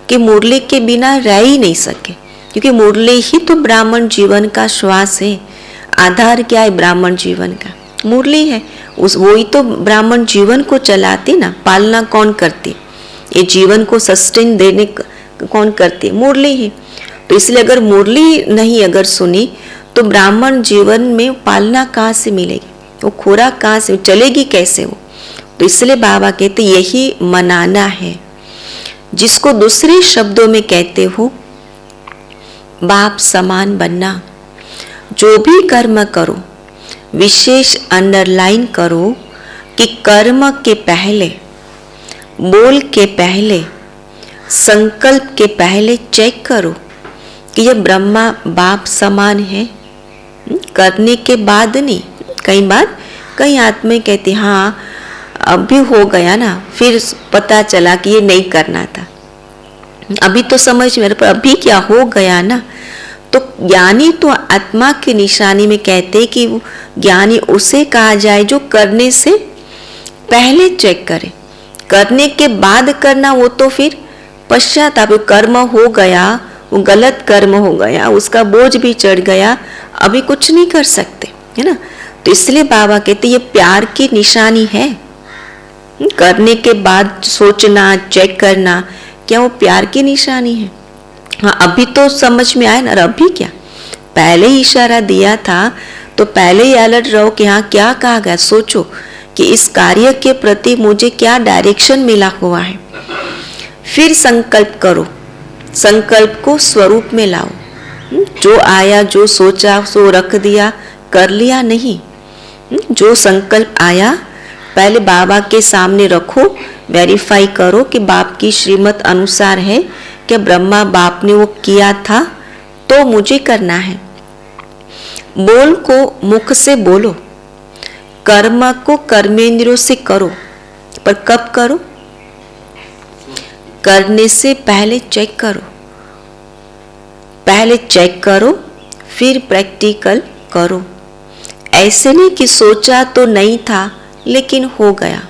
कि मुरली के बिना रह ही नहीं सके, क्योंकि मुरली ही तो ब्राह्मण जीवन का श्वास है। आधार क्या है ब्राह्मण जीवन का? मुरली है। वही तो ब्राह्मण जीवन को चलाती ना, पालना कौन करती? ये जीवन को सस्टेन देने कौन करती? मुरली है। तो इसलिए अगर मुरली नहीं अगर सुनी तो ब्राह्मण जीवन में पालना कहाँ से मिलेगी? वो खुराक कहाँ से चलेगी? कैसे वो? तो इसलिए बाबा कहते यही मनाना है, जिसको दूसरे शब्दों में कहते हो बाप समान बनना। जो भी कर्म करो, विशेष अंडरलाइन करो कि कर्म के पहले, बोल के पहले, संकल्प के पहले चेक करो कि यह ब्रह्मा बाप समान है। करने के बाद नहीं। कई बार कई आत्माएं कहती हाँ अब भी हो गया ना, फिर पता चला कि ये नहीं करना था, अभी तो समझ में, पर अभी क्या हो गया ना। तो ज्ञानी तो आत्मा की निशानी में कहते कि ज्ञानी उसे कहा जाए जो करने से पहले चेक करे, करने के बाद करना वो तो फिर पश्चाताप, कर्म हो गया, वो गलत कर्म हो गया, उसका बोझ भी चढ़ गया, अभी कुछ नहीं कर सकते, है ना। तो इसलिए बाबा कहते ये प्यार की निशानी है, करने के बाद सोचना, चेक करना, क्या वो प्यार की निशानी है। हाँ, अभी तो समझ में आया ना, और अभी क्या, पहले ही इशारा दिया था तो पहले ही अलर्ट रहो कि हाँ क्या कहा गया, सोचो कि इस कार्य के प्रति मुझे क्या डायरेक्शन मिला हुआ है। फिर संकल्प करो, संकल्प को स्वरूप में लाओ, जो आया, जो सोचा सो रख दिया, कर लिया नहीं। जो संकल्प आया पहले बाबा के सामने रखो, वेरीफाई करो कि बाप की श्रीमत अनुसार है, कि ब्रह्मा बाप ने वो किया था तो मुझे करना है। बोल को मुख से बोलो, कर्म को कर्मेंद्रियों से करो, पर कब करो, करने से पहले चेक करो, पहले चेक करो फिर प्रैक्टिकल करो। ऐसे नहीं कि सोचा तो नहीं था लेकिन हो गया,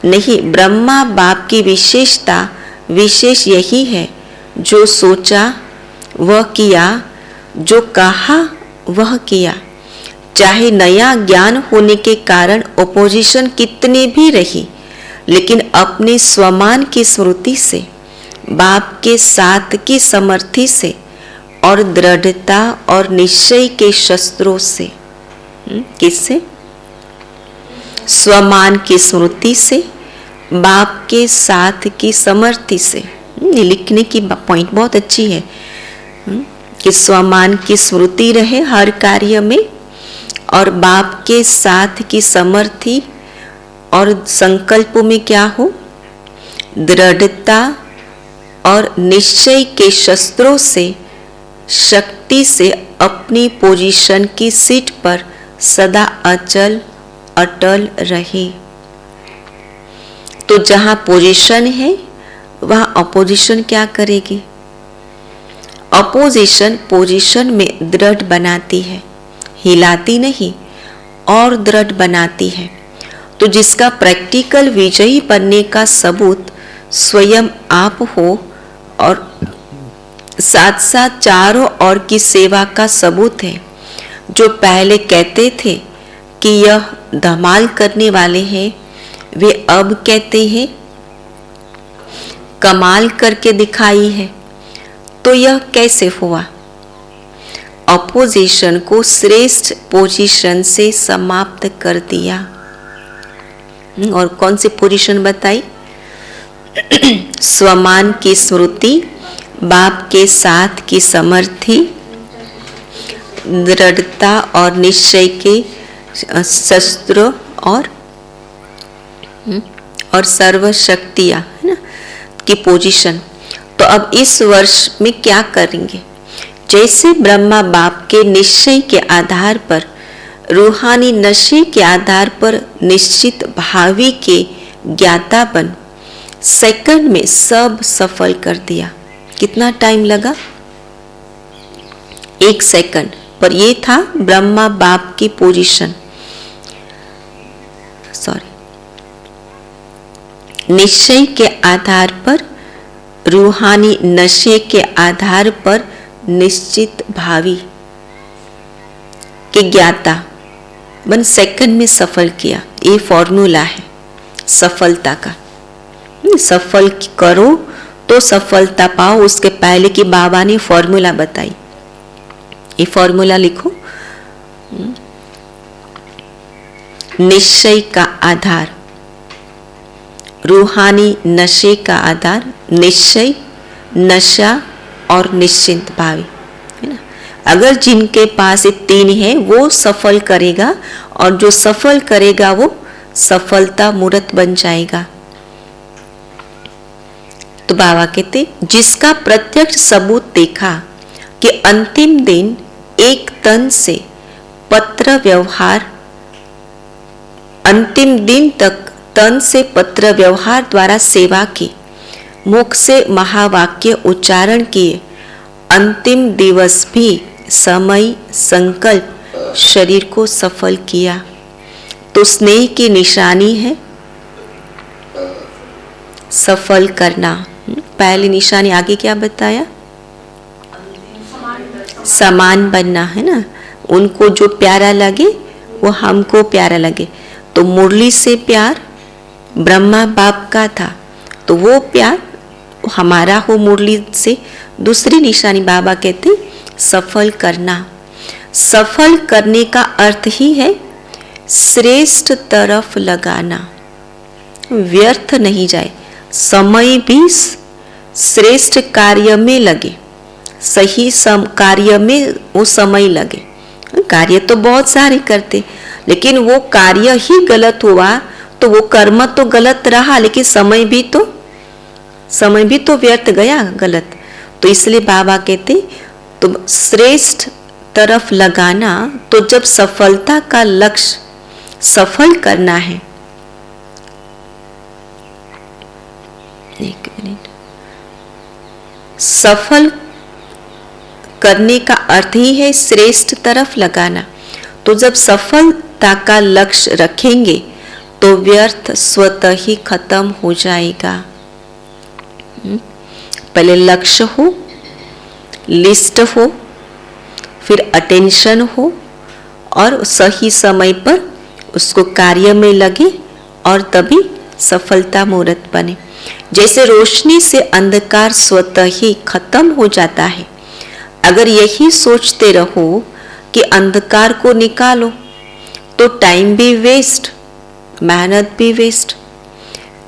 नहीं। ब्रह्मा बाप की विशेषता विशेष यही है, जो सोचा वह किया, जो कहा वह किया। चाहे नया ज्ञान होने के कारण ओपोजिशन कितनी भी रही, लेकिन अपने स्वमान की स्मृति से, बाप के साथ की समर्थी से और दृढ़ता और निश्चय के शस्त्रों से, किससे? स्वमान की स्मृति से, बाप के साथ की समर्थी से। लिखने की पॉइंट बहुत अच्छी है कि स्वमान की स्मृति रहे हर कार्य में, और बाप के साथ की समर्थी, और संकल्पों में क्या हो, दृढ़ता और निश्चय के शस्त्रों से, शक्ति से अपनी पोजीशन की सीट पर सदा अचल अटल रहे। तो जहां पोजीशन है वहां अपोजिशन क्या करेगी? अपोजिशन पोजीशन में दृढ़ बनाती है, हिलाती नहीं, और दृढ़ बनाती है। तो जिसका प्रैक्टिकल विजयी बनने का सबूत स्वयं आप हो, और साथ साथ चारों ओर की सेवा का सबूत है। जो पहले कहते थे कि यह धमाल करने वाले हैं, वे अब कहते हैं कमाल करके दिखाई है। तो यह कैसे हुआ? अपोजिशन को श्रेष्ठ पोजीशन से समाप्त कर दिया। और कौन सी पोजीशन बताई? स्वमान की स्मृति, बाप के साथ की समर्थी, दृढ़ता और निश्चय के शस्त्र, और सर्व शक्तियां, है ना, की पोजीशन। तो अब इस वर्ष में क्या करेंगे? जैसे ब्रह्मा बाप के निश्चय के आधार पर, रूहानी नशे के आधार पर निश्चित भावी के ज्ञाता बन, सेकंड में सब सफल कर दिया। कितना टाइम लगा? 1 सेकंड, पर ये था ब्रह्मा बाप की पोजीशन। निश्चय के आधार पर, रूहानी नशे के आधार पर निश्चित भावी के ज्ञाता बन सेकंड में सफल किया। ये फॉर्मूला है सफलता का। सफल करो तो सफलता पाओ, उसके पहले की बाबा ने फॉर्मूला बताई। ये फॉर्मूला लिखो। निश्चय का आधार, रूहानी नशे का आधार, निश्चय, नशा और निश्चिंत भावी, है ना। अगर जिनके पास ये 3 है वो सफल करेगा, और जो सफल करेगा वो सफलता मूर्त बन जाएगा। तो बाबा कहते जिसका प्रत्यक्ष सबूत देखा कि अंतिम दिन एक तन से पत्र व्यवहार, अंतिम दिन तक तन से पत्र व्यवहार द्वारा सेवा की, मुख से महावाक्य उच्चारण किए, अंतिम दिवस भी समय संकल्प शरीर को सफल किया, तो स्नेह की निशानी है सफल करना। पहली निशानी आगे क्या बताया? समान बनना है ना, उनको जो प्यारा लगे वो हमको प्यारा लगे। तो मुरली से प्यार ब्रह्मा बाप का था, तो वो प्यार हमारा हो मुरली से। दूसरी निशानी बाबा कहते सफल करना। सफल करने का अर्थ ही है श्रेष्ठ तरफ लगाना, व्यर्थ नहीं जाए, समय भी श्रेष्ठ कार्य में लगे, सही कार्य में वो समय लगे। कार्य तो बहुत सारे करते, लेकिन वो कार्य ही गलत हुआ तो वो कर्म तो गलत रहा, लेकिन समय भी तो व्यर्थ गया, गलत। तो इसलिए बाबा कहते तो श्रेष्ठ तरफ लगाना। तो जब सफलता का लक्ष्य सफल करना है, एक मिनट, सफल करने का अर्थ ही है श्रेष्ठ तरफ लगाना। तो जब सफलता का लक्ष्य रखेंगे तो व्यर्थ स्वतः ही खत्म हो जाएगा। पहले लक्ष्य हो, लिस्ट हो, फिर अटेंशन हो और सही समय पर उसको कार्य में लगे और तभी सफलता मुहूर्त बने। जैसे रोशनी से अंधकार स्वतः ही खत्म हो जाता है, अगर यही सोचते रहो कि अंधकार को निकालो तो टाइम भी वेस्ट, मेहनत भी वेस्ट।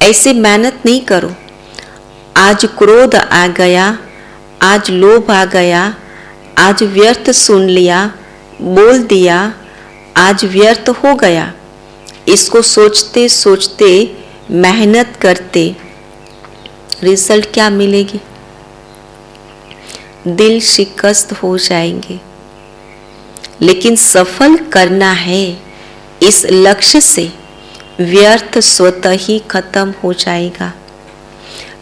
ऐसे मेहनत नहीं करो। आज क्रोध आ गया, आज लोभ आ गया, आज व्यर्थ सुन लिया, बोल दिया, आज व्यर्थ हो गया, इसको सोचते सोचते मेहनत करते रिजल्ट क्या मिलेगी? दिल शिकस्त हो जाएंगे। लेकिन सफल करना है, इस लक्ष्य से व्यर्थ स्वतः ही खत्म हो जाएगा।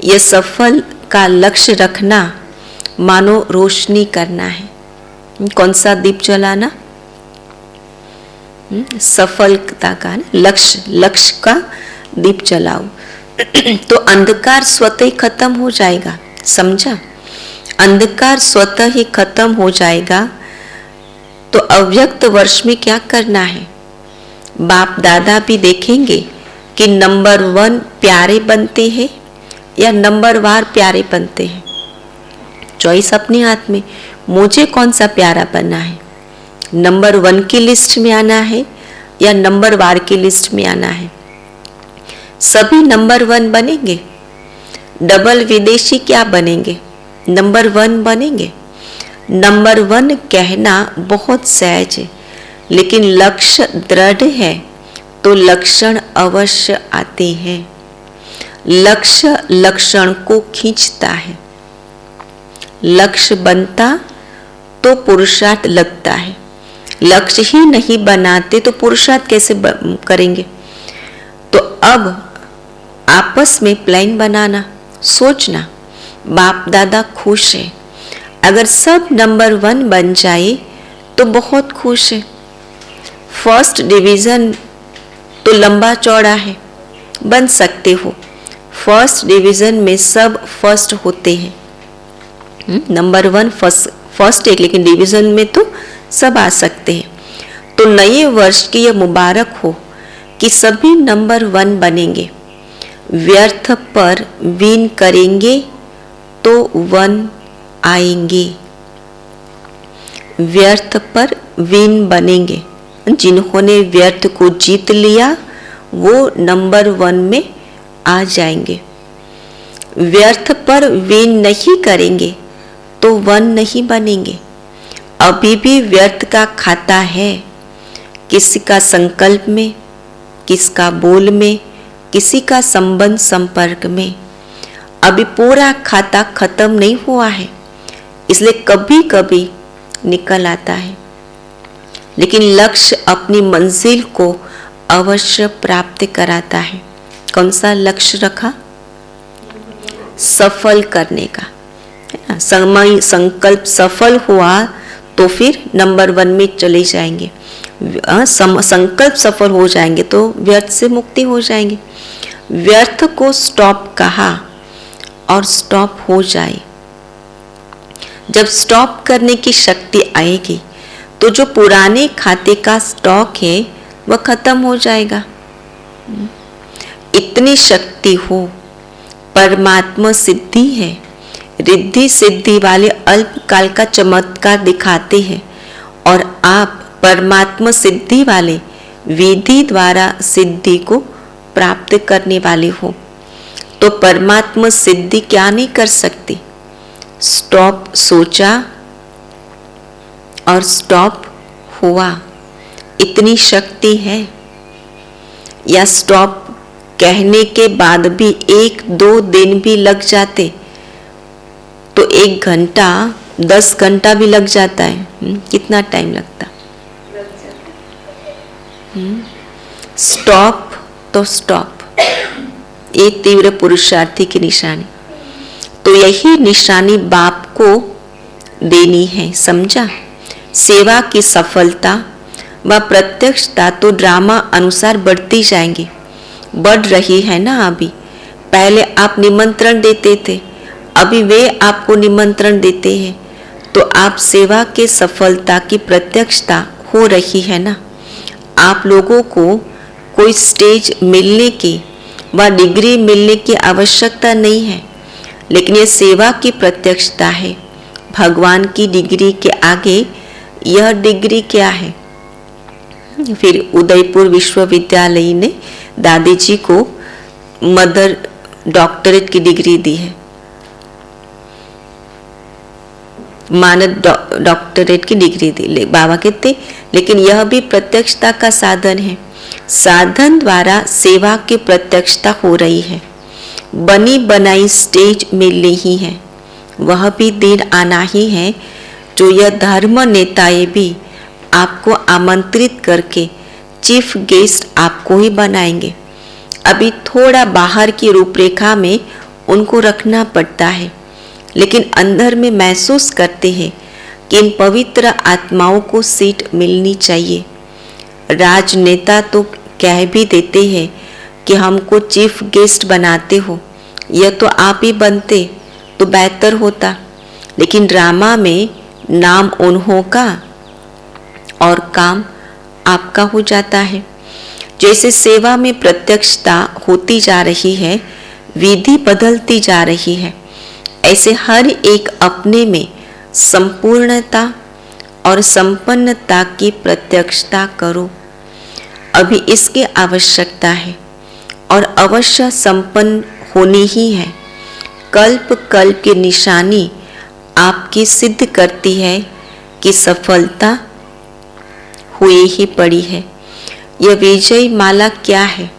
यह सफल का लक्ष्य रखना मानो रोशनी करना है। कौन सा दीप जलाना? सफलता का लक्ष्य का दीप जलाओ तो अंधकार स्वतः ही खत्म हो जाएगा। समझा? अंधकार स्वतः ही खत्म हो जाएगा। तो अव्यक्त वर्ष में क्या करना है? बाप दादा भी देखेंगे कि नंबर 1 प्यारे बनते हैं या नंबर वार प्यारे बनते हैं। चॉइस अपने हाथ में, मुझे कौन सा प्यारा बनना है? नंबर 1 की लिस्ट में आना है या नंबर वार की लिस्ट में आना है? सभी नंबर 1 बनेंगे। डबल विदेशी क्या बनेंगे? नंबर 1 बनेंगे। नंबर 1 कहना बहुत सहज है, लेकिन लक्ष्य दृढ़ है तो लक्षण अवश्य आते हैं। लक्ष्य लक्षण को खींचता है। लक्ष्य बनता तो पुरुषार्थ लगता है। लक्ष्य ही नहीं बनाते तो पुरुषार्थ कैसे करेंगे? तो अब आपस में प्लान बनाना, सोचना। बाप दादा खुश है, अगर सब नंबर 1 बन जाए तो बहुत खुश है। फर्स्ट डिवीज़न तो लंबा चौड़ा है, बन सकते हो। फर्स्ट डिवीज़न में सब फर्स्ट होते हैं। नंबर 1 फर्स्ट एक, लेकिन डिवीज़न में तो सब आ सकते हैं। तो नए वर्ष की यह मुबारक हो कि सभी नंबर 1 बनेंगे। व्यर्थ पर विन करेंगे तो 1 आएंगे। व्यर्थ पर विन बनेंगे। जिन्होंने व्यर्थ को जीत लिया वो नंबर 1 में आ जाएंगे। व्यर्थ पर विन नहीं करेंगे तो 1 नहीं बनेंगे। अभी भी व्यर्थ का खाता है, किसी का संकल्प में, किसका बोल में, किसी का संबंध संपर्क में। अभी पूरा खाता खत्म नहीं हुआ है, इसलिए कभी कभी निकल आता है। लेकिन लक्ष्य अपनी मंजिल को अवश्य प्राप्त कराता है। कौन सा लक्ष्य रखा? सफल करने का, है ना। समय संकल्प सफल हुआ तो फिर नंबर 1 में चले जाएंगे। संकल्प सफल हो जाएंगे तो व्यर्थ से मुक्ति हो जाएंगे। व्यर्थ को स्टॉप कहा और स्टॉप हो जाए। जब स्टॉप करने की शक्ति आएगी तो जो पुराने खाते का स्टॉक है वह खत्म हो जाएगा। इतनी शक्ति हो, परमात्मा सिद्धि है, रिद्धि सिद्धि वाले अल्पकाल का चमत्कार दिखाते हैं और आप परमात्मा सिद्धि वाले विधि द्वारा सिद्धि को प्राप्त करने वाले हो, तो परमात्मा सिद्धि क्या नहीं कर सकती? स्टॉप सोचा और स्टॉप हुआ, इतनी शक्ति है। या स्टॉप कहने के बाद भी 1-2 दिन भी लग जाते तो 1 घंटा 10 घंटा भी लग जाता है। कितना टाइम लगता? स्टॉप तो स्टॉप, ये तीव्र पुरुषार्थी की निशानी। तो यही निशानी बाप को देनी है, समझा। सेवा की सफलता व प्रत्यक्षता तो ड्रामा अनुसार बढ़ती जाएंगी, बढ़ रही है ना। अभी पहले आप निमंत्रण देते थे, अभी वे आपको निमंत्रण देते हैं, तो आप सेवा के सफलता की प्रत्यक्षता हो रही है ना। आप लोगों को कोई स्टेज मिलने की व डिग्री मिलने की आवश्यकता नहीं है, लेकिन ये सेवा की प्रत्यक्षता है। भगवान की डिग्री के आगे यह डिग्री क्या है? फिर उदयपुर विश्वविद्यालय ने दादी जी को मदर डॉक्टरेट की डिग्री दी है, मानद डॉक्टरेट की डिग्री दी। बाबा कहते लेकिन यह भी प्रत्यक्षता का साधन है। साधन द्वारा सेवा की प्रत्यक्षता हो रही है। बनी बनाई स्टेज मिल रही है, वह भी दिन आना ही है जो यह धर्म नेताएं भी आपको आमंत्रित करके चीफ गेस्ट आपको ही बनाएंगे। अभी थोड़ा बाहर की रूपरेखा में उनको रखना पड़ता है, लेकिन अंदर में महसूस करते हैं कि इन पवित्र आत्माओं को सीट मिलनी चाहिए। राजनेता तो कह भी देते हैं कि हमको चीफ गेस्ट बनाते हो, यह तो आप ही बनते तो बेहतर होता, लेकिन ड्रामा में नाम उन्हों का और काम आपका हो जाता है। जैसे सेवा में प्रत्यक्षता होती जा रही है, विधि बदलती जा रही है, ऐसे हर एक अपने में संपूर्णता और संपन्नता की प्रत्यक्षता करो। अभी इसकी आवश्यकता है और अवश्य संपन्न होनी ही है। कल्प कल्प की निशानी आपकी सिद्ध करती है कि सफलता हुई ही पड़ी है। यह विजय माला क्या है?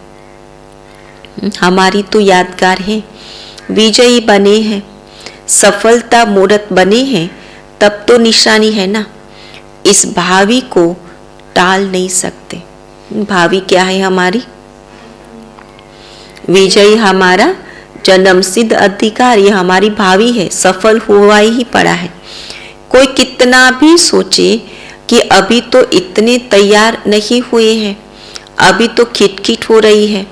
हमारी तो यादगार है, विजयी बने हैं, सफलता मूर्त बने हैं, तब तो निशानी है ना। इस भावी को टाल नहीं सकते। भावी क्या है हमारी? विजयी हमारा जन्म सिद्ध अधिकार, ये हमारी भावी है, सफल हुआ ही पड़ा है। कोई कितना भी सोचे कि अभी तो इतने तैयार नहीं हुए हैं, अभी तो खिटखिट हो रही है,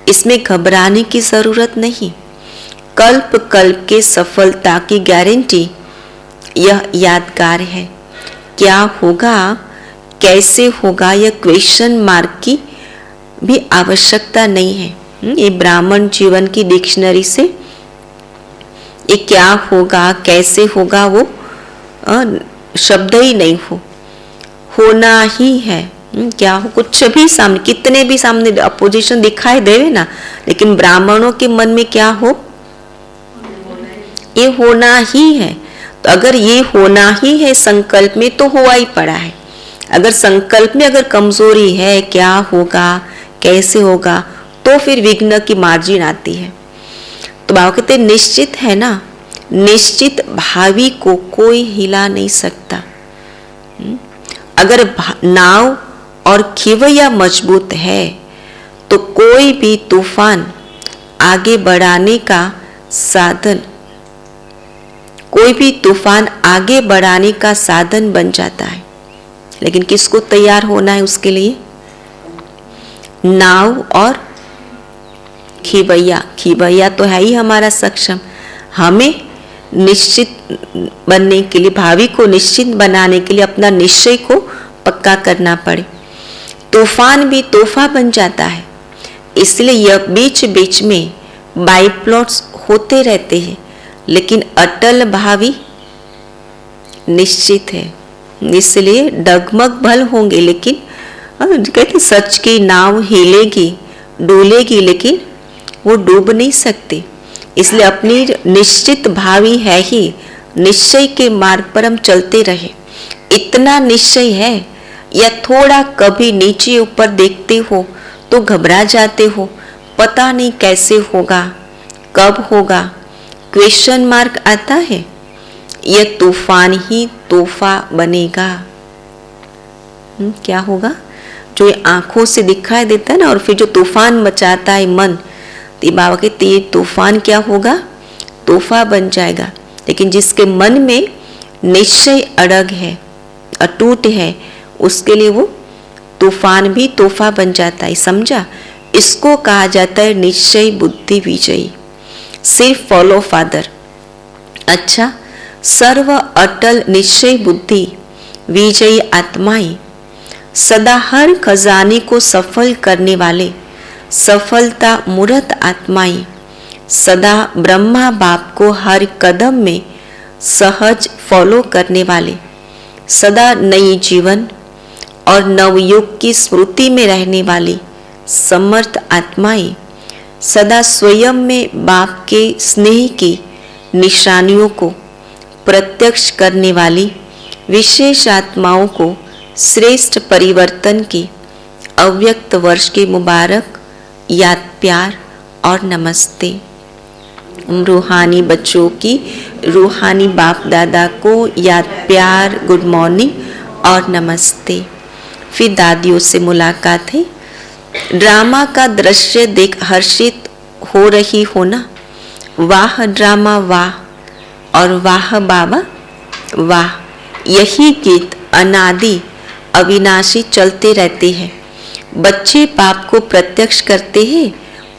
इसमें घबराने की जरूरत नहीं। कल्प कल्प के सफलता की गारंटी यह यादगार है। क्या होगा, कैसे होगा, यह क्वेश्चन मार्क की भी आवश्यकता नहीं है। ये ब्राह्मण जीवन की डिक्शनरी से ये क्या होगा कैसे होगा वो शब्द ही नहीं हो, होना ही है। क्या हो, कुछ भी सामने, कितने भी सामने अपोजिशन दिखाई देवे ना, लेकिन ब्राह्मणों के मन में क्या हो, ये होना ही है। तो अगर ये होना ही है संकल्प में, तो हुआ ही पड़ा है। अगर संकल्प में अगर कमजोरी है, क्या होगा कैसे होगा, तो फिर विघ्न की मार्जिन आती है। तो बाबा कहते निश्चित है ना, निश्चित भावी को कोई हिला नहीं सकता। अगर नाव और खिवैया मजबूत है तो कोई भी तूफान आगे बढ़ाने का साधन, कोई भी तूफान आगे बढ़ाने का साधन बन जाता है। लेकिन किसको तैयार होना है उसके लिए? नाव और खिवैया। खिवैया तो है ही हमारा सक्षम, हमें निश्चित बनने के लिए, भावी को निश्चित बनाने के लिए अपना निश्चय को पक्का करना पड़े। तूफान भी तोहफा बन जाता है, इसलिए यह बीच बीच में बाई प्लॉट्स होते रहते हैं, लेकिन अटल भावी निश्चित है। इसलिए डगमग भल होंगे, लेकिन कहते सच की नाव हिलेगी डोलेगी, लेकिन वो डूब नहीं सकती। इसलिए अपनी निश्चित भावी है ही, निश्चय के मार्ग पर हम चलते रहे। इतना निश्चय है, या थोड़ा कभी नीचे ऊपर देखते हो तो घबरा जाते हो, पता नहीं कैसे होगा, कब होगा, क्वेश्चन मार्क आता है। यह तूफान ही तोहफा बनेगा। क्या होगा? जो ये आंखों से दिखाई देता है ना, और फिर जो तूफान मचाता है मन, तो बाबा कहते ये तूफान क्या होगा? तोहफा बन जाएगा। लेकिन जिसके मन में निश्चय अड़ग है, अटूट है, उसके लिए वो तूफान भी तोहफा बन जाता है। समझा? इसको कहा जाता है निश्चय बुद्धि विजयी। सिर्फ फॉलो फादर। अच्छा, सर्व अटल निश्चय बुद्धि विजयी आत्माएं, सदा हर खजाने को सफल करने वाले सफलता मूर्त आत्माएं, सदा ब्रह्मा बाप को हर कदम में सहज फॉलो करने वाले, सदा नई जीवन और नवयुग की स्मृति में रहने वाली समर्थ आत्माएं, सदा स्वयं में बाप के स्नेह की निशानियों को प्रत्यक्ष करने वाली विशेष आत्माओं को श्रेष्ठ परिवर्तन की अव्यक्त वर्ष के मुबारक याद, प्यार और नमस्ते। रूहानी बच्चों की रूहानी बाप दादा को याद, प्यार, गुड मॉर्निंग और नमस्ते। फिर दादियों से मुलाकात है। ड्रामा का दृश्य देख हर्षित हो रही हो ना? वाह ड्रामा वाह, और वाह बाबा वाह। यही गीत अनादि अविनाशी चलते रहते हैं। बच्चे बाप को प्रत्यक्ष करते हैं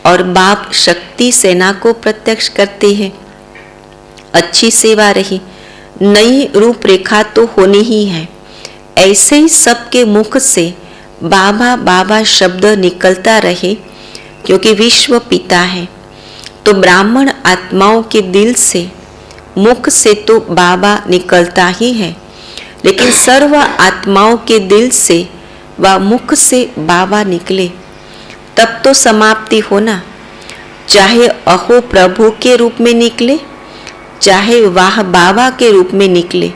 और बाप शक्ति सेना को प्रत्यक्ष करते हैं। अच्छी सेवा रही, नई रूपरेखा तो होनी ही है। ऐसे ही सबके मुख से बाबा बाबा शब्द निकलता रहे, क्योंकि विश्व पिता है। तो ब्राह्मण आत्माओं के दिल से, मुख से तो बाबा निकलता ही है, लेकिन सर्व आत्माओं के दिल से व मुख से बाबा निकले तब तो समाप्ति हो ना। चाहे अहो प्रभु के रूप में निकले, चाहे वाह बाबा के रूप में निकले,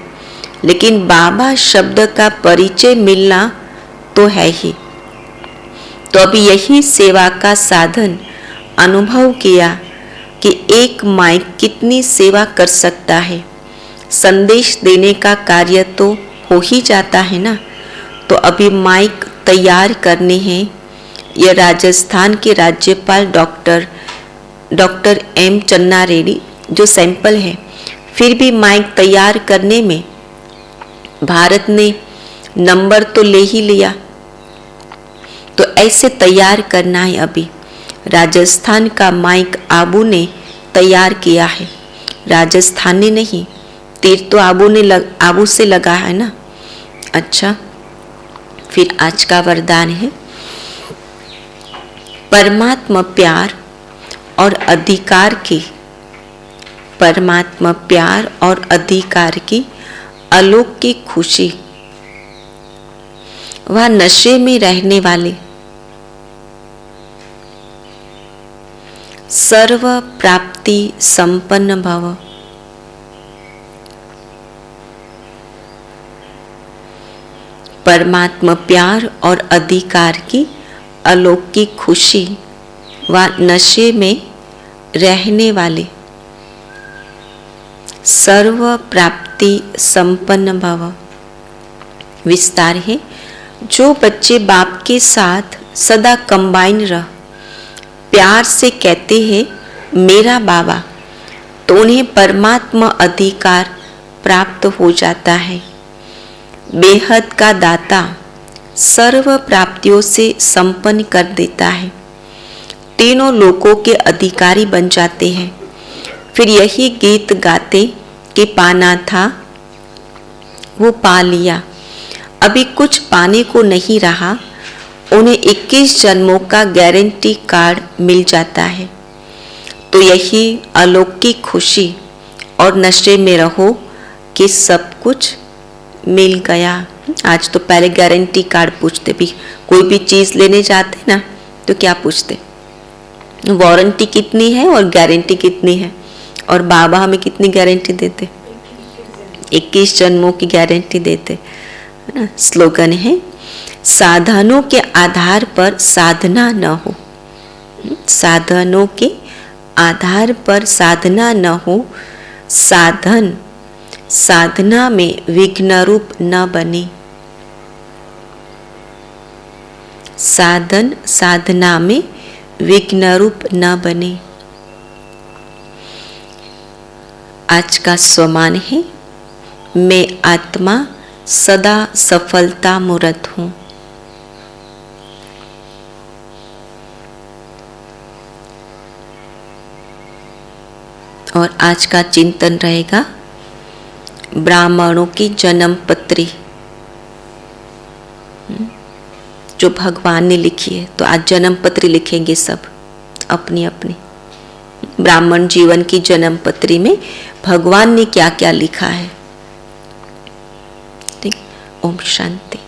लेकिन बाबा शब्द का परिचय मिलना तो है ही। तो अभी यही सेवा का साधन अनुभव किया कि एक माइक कितनी सेवा कर सकता है। संदेश देने का कार्य तो हो ही जाता है ना। तो अभी माइक तैयार करने हैं। यह राजस्थान के राज्यपाल डॉक्टर एम चन्ना रेड्डी जो सैंपल है। फिर भी माइक तैयार करने में भारत ने नंबर तो ले ही लिया, तो ऐसे तैयार करना है। अभी राजस्थान का माइक आबू ने तैयार किया है, राजस्थान ने नहीं। तीर तो आबू से लगा है ना। अच्छा, फिर आज का वरदान है परमात्मा प्यार और अधिकार की, परमात्मा प्यार और अधिकार की अलौकिक खुशी। वह नशे में रहने वाले सर्व प्राप्ति संपन्न भव। परमात्मा प्यार और अधिकार की अलौकिक खुशी व नशे में रहने वाले सर्व प्राप्ति संपन्न भव। विस्तार है, जो बच्चे बाप के साथ सदा कंबाइन रह, प्यार से कहते हैं मेरा बाबा, तो उन्हें परमात्मा अधिकार प्राप्त हो जाता है। बेहद का दाता सर्व प्राप्तियों से संपन्न कर देता है, तीनों लोकों के अधिकारी बन जाते हैं। फिर यही गीत गाते कि पाना था वो पा लिया, अभी कुछ पाने को नहीं रहा, उन्हें 21 जन्मों का गारंटी कार्ड मिल जाता है। तो यही अलौकिक खुशी और नशे में रहो कि सब कुछ मिल गया। आज तो पहले गारंटी कार्ड पूछते, भी कोई भी चीज़ लेने जाते ना तो क्या पूछते, वारंटी कितनी है और गारंटी कितनी है। और बाबा हमें कितनी गारंटी देते, 21 जन्मों की गारंटी देते, है ना। स्लोगन है साधनों के आधार पर साधना न हो, साधनों के आधार पर साधना न हो, साधन साधना में विघ्न रूप न बने, साधन साधना में विघ्न रूप न बने। आज का स्वमान है मैं आत्मा सदा सफलता मूर्त हूँ। और आज का चिंतन रहेगा ब्राह्मणों की जन्म पत्री जो भगवान ने लिखी है। तो आज जन्म पत्री लिखेंगे सब अपनी अपनी। ब्राह्मण जीवन की जन्म पत्री में भगवान ने क्या क्या लिखा है। ठीक, ओम शांति।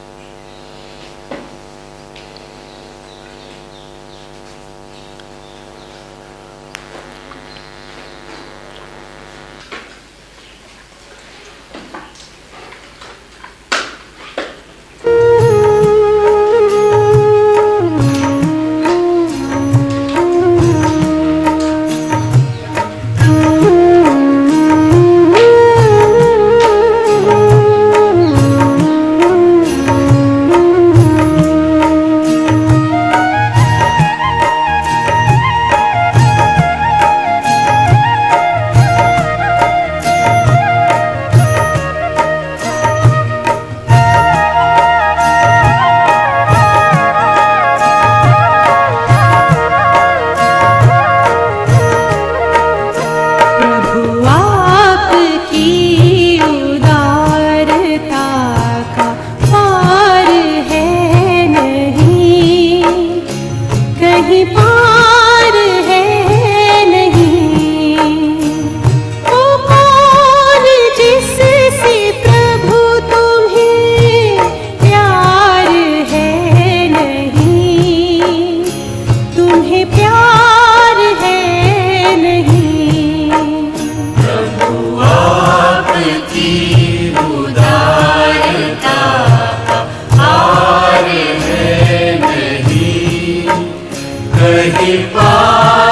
कहीं पार